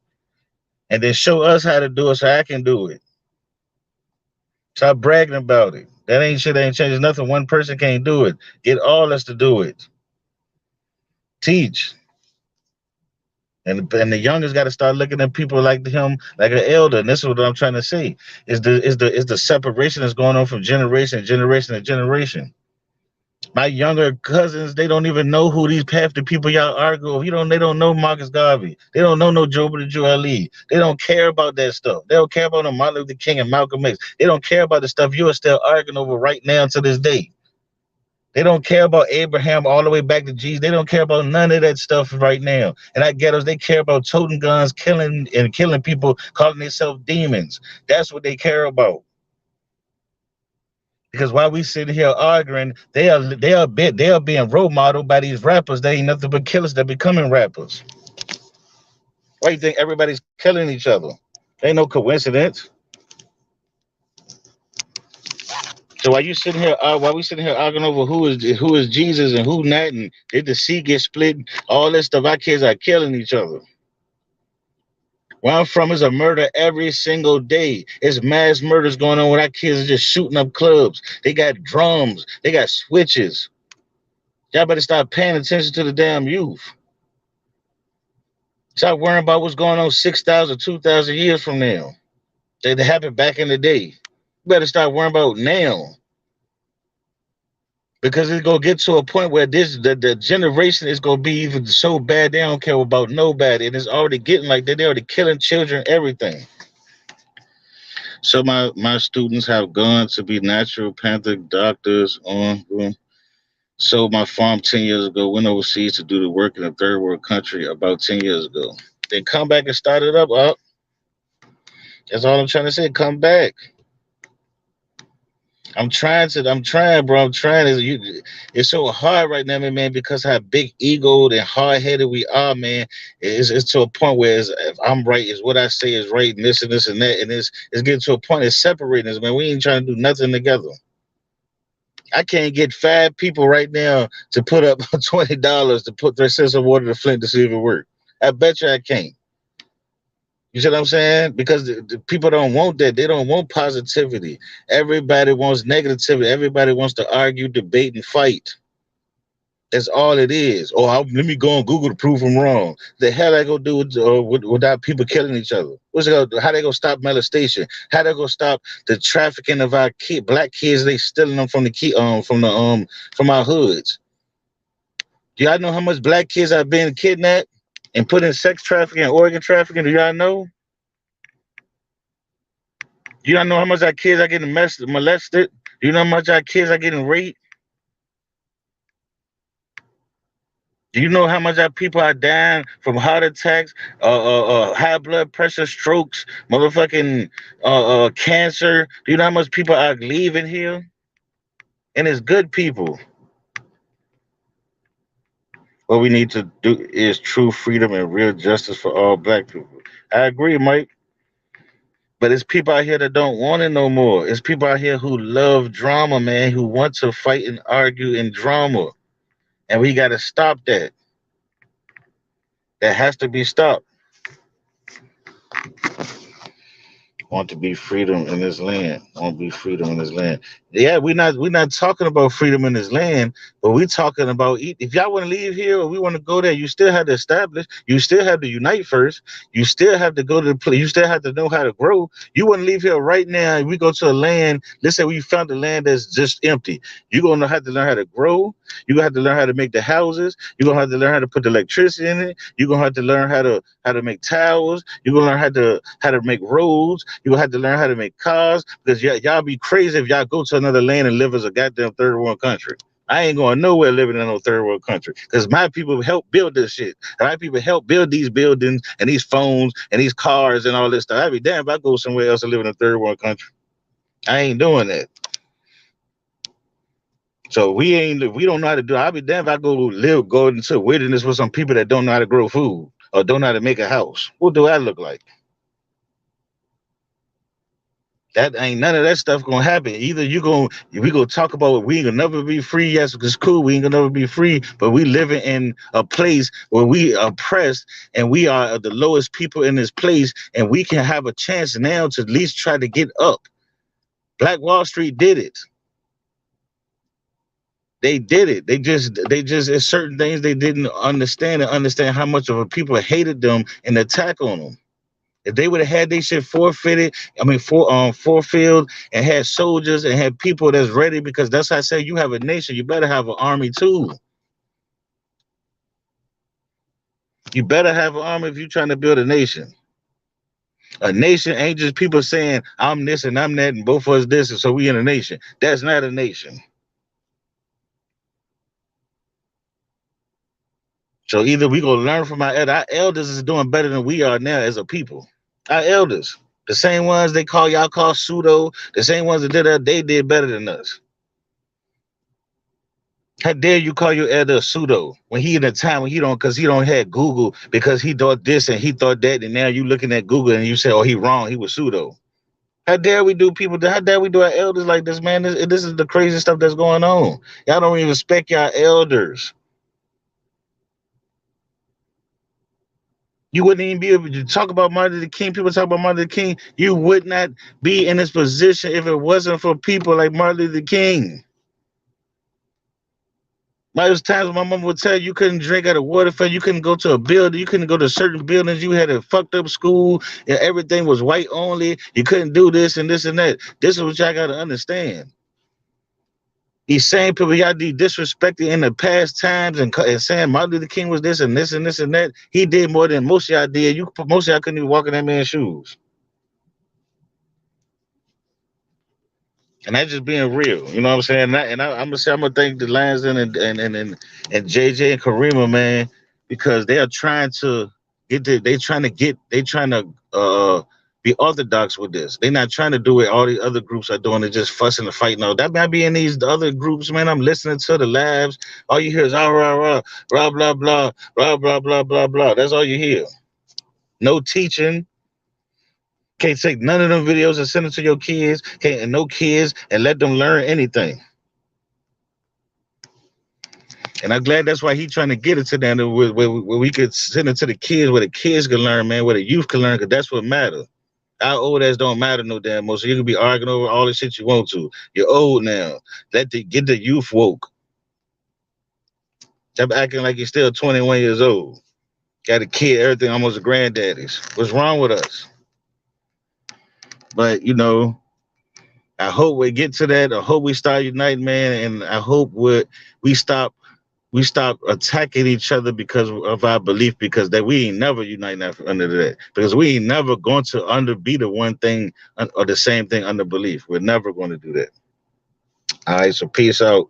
Speaker 3: And then show us how to do it so I can do it. Stop bragging about it. That ain't shit ain't changing nothing. One person can't do it. Get all us to do it. Teach. And the youngest got to start looking at people like him, like an elder. And this is what I'm trying to say. Is the separation that's going on from generation to generation to generation. My younger cousins, they don't even know who these half the people y'all argue with. They don't know Marcus Garvey. They don't know no Joe Joel Lee. They don't care about that stuff. They don't care about no Martin Luther King and Malcolm X. They don't care about the stuff you are still arguing over right now to this day. They don't care about Abraham all the way back to Jesus. They don't care about none of that stuff right now. And I get us, they care about toting guns, killing people, calling themselves demons. That's what they care about. Because while we sitting here arguing, they are being role modeled by these rappers. They ain't nothing but killers that becoming rappers. Why you think everybody's killing each other? Ain't no coincidence. So while we sitting here arguing over who is Jesus and who not, and did the sea get split, all this stuff, our kids are killing each other. Where I'm from is a murder every single day. It's mass murders going on where our kids are just shooting up clubs. They got drums, they got switches. Y'all better start paying attention to the damn youth. Stop worrying about what's going on 6,000, 2,000 years from now. That happened back in the day. You better start worrying about now. Because it's gonna get to a point where the generation is gonna be even so bad they don't care about nobody, and it's already getting like that. They're already killing children, everything. So my students have gone to be naturopathic doctors. Sold my farm 10 years ago. Went overseas to do the work in a third world country about 10 years ago. Then come back and start it up. That's all I'm trying to say. Come back. I'm trying, bro. It's so hard right now, man, because how big egoed and hard headed we are, man. It's to a point where if I'm right, is what I say is right, and this and that, and it's getting to a point it's separating us, man. We ain't trying to do nothing together. I can't get 5 people right now to put up $20 to put their cents of water to Flint to see if it works. I bet you I can't. You see what I'm saying? Because the people don't want that. They don't want positivity. Everybody wants negativity. Everybody wants to argue, debate, and fight. That's all it is. Or let me go on Google to prove I'm wrong. The hell I go do without people killing each other? How they gonna stop molestation? How they gonna stop the trafficking of our black kids? They stealing them from from our hoods. Do y'all know how much black kids are being kidnapped and put in sex trafficking and organ trafficking? Do y'all know? Do y'all know how much our kids are getting molested? Do you know how much our kids are getting raped? Do you know how much our people are dying from heart attacks, high blood pressure, strokes, motherfucking cancer? Do you know how much people are leaving here? And it's good people. What we need to do is true freedom and real justice for all black people. I agree, Mike. But it's people out here that don't want it no more. It's people out here who love drama, man, who want to fight and argue in drama. And we got to stop that. That has to be stopped. Want to be freedom in this land. Want to be freedom in this land. Yeah, we're not talking about freedom in this land, but we talking about if y'all want to leave here or we want to go there, you still have to establish. You still have to unite first. You still have to go to the place. You still have to know how to grow. You want to leave here right now. We go to a land. Let's say we found a land that's just empty. You're gonna have to learn how to grow. You're gonna have to learn how to make the houses. You're gonna have to learn how to put the electricity in it. You're gonna have to learn how to make towers. You're gonna learn how to make roads. You're gonna have to learn how to make cars because y'all be crazy if y'all go to another land and live as a goddamn third world country. I ain't going nowhere living in no third world country because my people helped build this shit. My people helped build these buildings and these phones and these cars and all this stuff. I'd be damn if I go somewhere else and live in a third world country. I ain't doing that. So we don't know how to do it. I'll be damn if I go into the wilderness with some people that don't know how to grow food or don't know how to make a house. What do I look like? That ain't none of that stuff gonna happen. Either we gonna talk about it, we ain't gonna never be free. Yes, it's cool, we ain't gonna never be free, but we living in a place where we are oppressed and we are the lowest people in this place, and we can have a chance now to at least try to get up. Black Wall Street did it. They did it. They just it's certain things they didn't understand how much of a people hated them and attack on them. If they would have had their shit forfeited, forfilled, and had soldiers and had people that's ready, because that's how I say you have a nation, you better have an army too. You better have an army if you're trying to build a nation. A nation ain't just people saying, I'm this and I'm that, and both of us this, and so we in a nation. That's not a nation. So either we gonna learn from our elders is doing better than we are now as a people. Our elders, the same ones y'all call pseudo, the same ones that did that, they did better than us. How dare you call your elder a pseudo when he in a time when he don't had Google because he thought this and he thought that, and now you looking at Google and you say, oh, he wrong, he was pseudo. How dare we do our elders like this, man? This is the crazy stuff that's going on. Y'all don't even respect y'all elders. You wouldn't even be able to talk about Martin Luther King. People talk about Martin Luther King. You would not be in this position if it wasn't for people like Martin Luther King. There was times when my mom would tell you couldn't drink at a waterfall, you couldn't go to a building, you couldn't go to certain buildings, you had a fucked up school, and everything was white only. You couldn't do this and this and that. This is what y'all got to understand. These same people y'all be disrespecting in the past times and saying Martin Luther King was this and this and this and that. He did more than most of y'all did. Most of y'all couldn't even walk in that man's shoes. And that's just being real, you know what I'm saying? I'm gonna thank the Lions and JJ and Karima, man, because they are trying to be orthodox with this. They're not trying to do what all the other groups are doing and just fussing and fighting. No, that might be in these other groups, man. I'm listening to the labs. All you hear is rah rah rah, blah blah blah, blah blah blah blah blah. That's all you hear. No teaching. Can't take none of them videos and send them to your kids. And no kids and let them learn anything. And I'm glad that's why he trying to get it to them where we could send it to the kids, where the kids can learn, man, where the youth can learn, because that's what matters. Our old ass don't matter no damn more. So you can be arguing over all the shit you want to. You're old now. Get the youth woke. Stop acting like you're still 21 years old. Got a kid, everything almost a granddaddy's. What's wrong with us? But you know, I hope we get to that. I hope we start uniting, man, and I hope we stop attacking each other because of our belief, because that we ain't never uniting under that, because we ain't never going to be the one thing or the same thing under belief. We're never going to do that. All right, so peace out.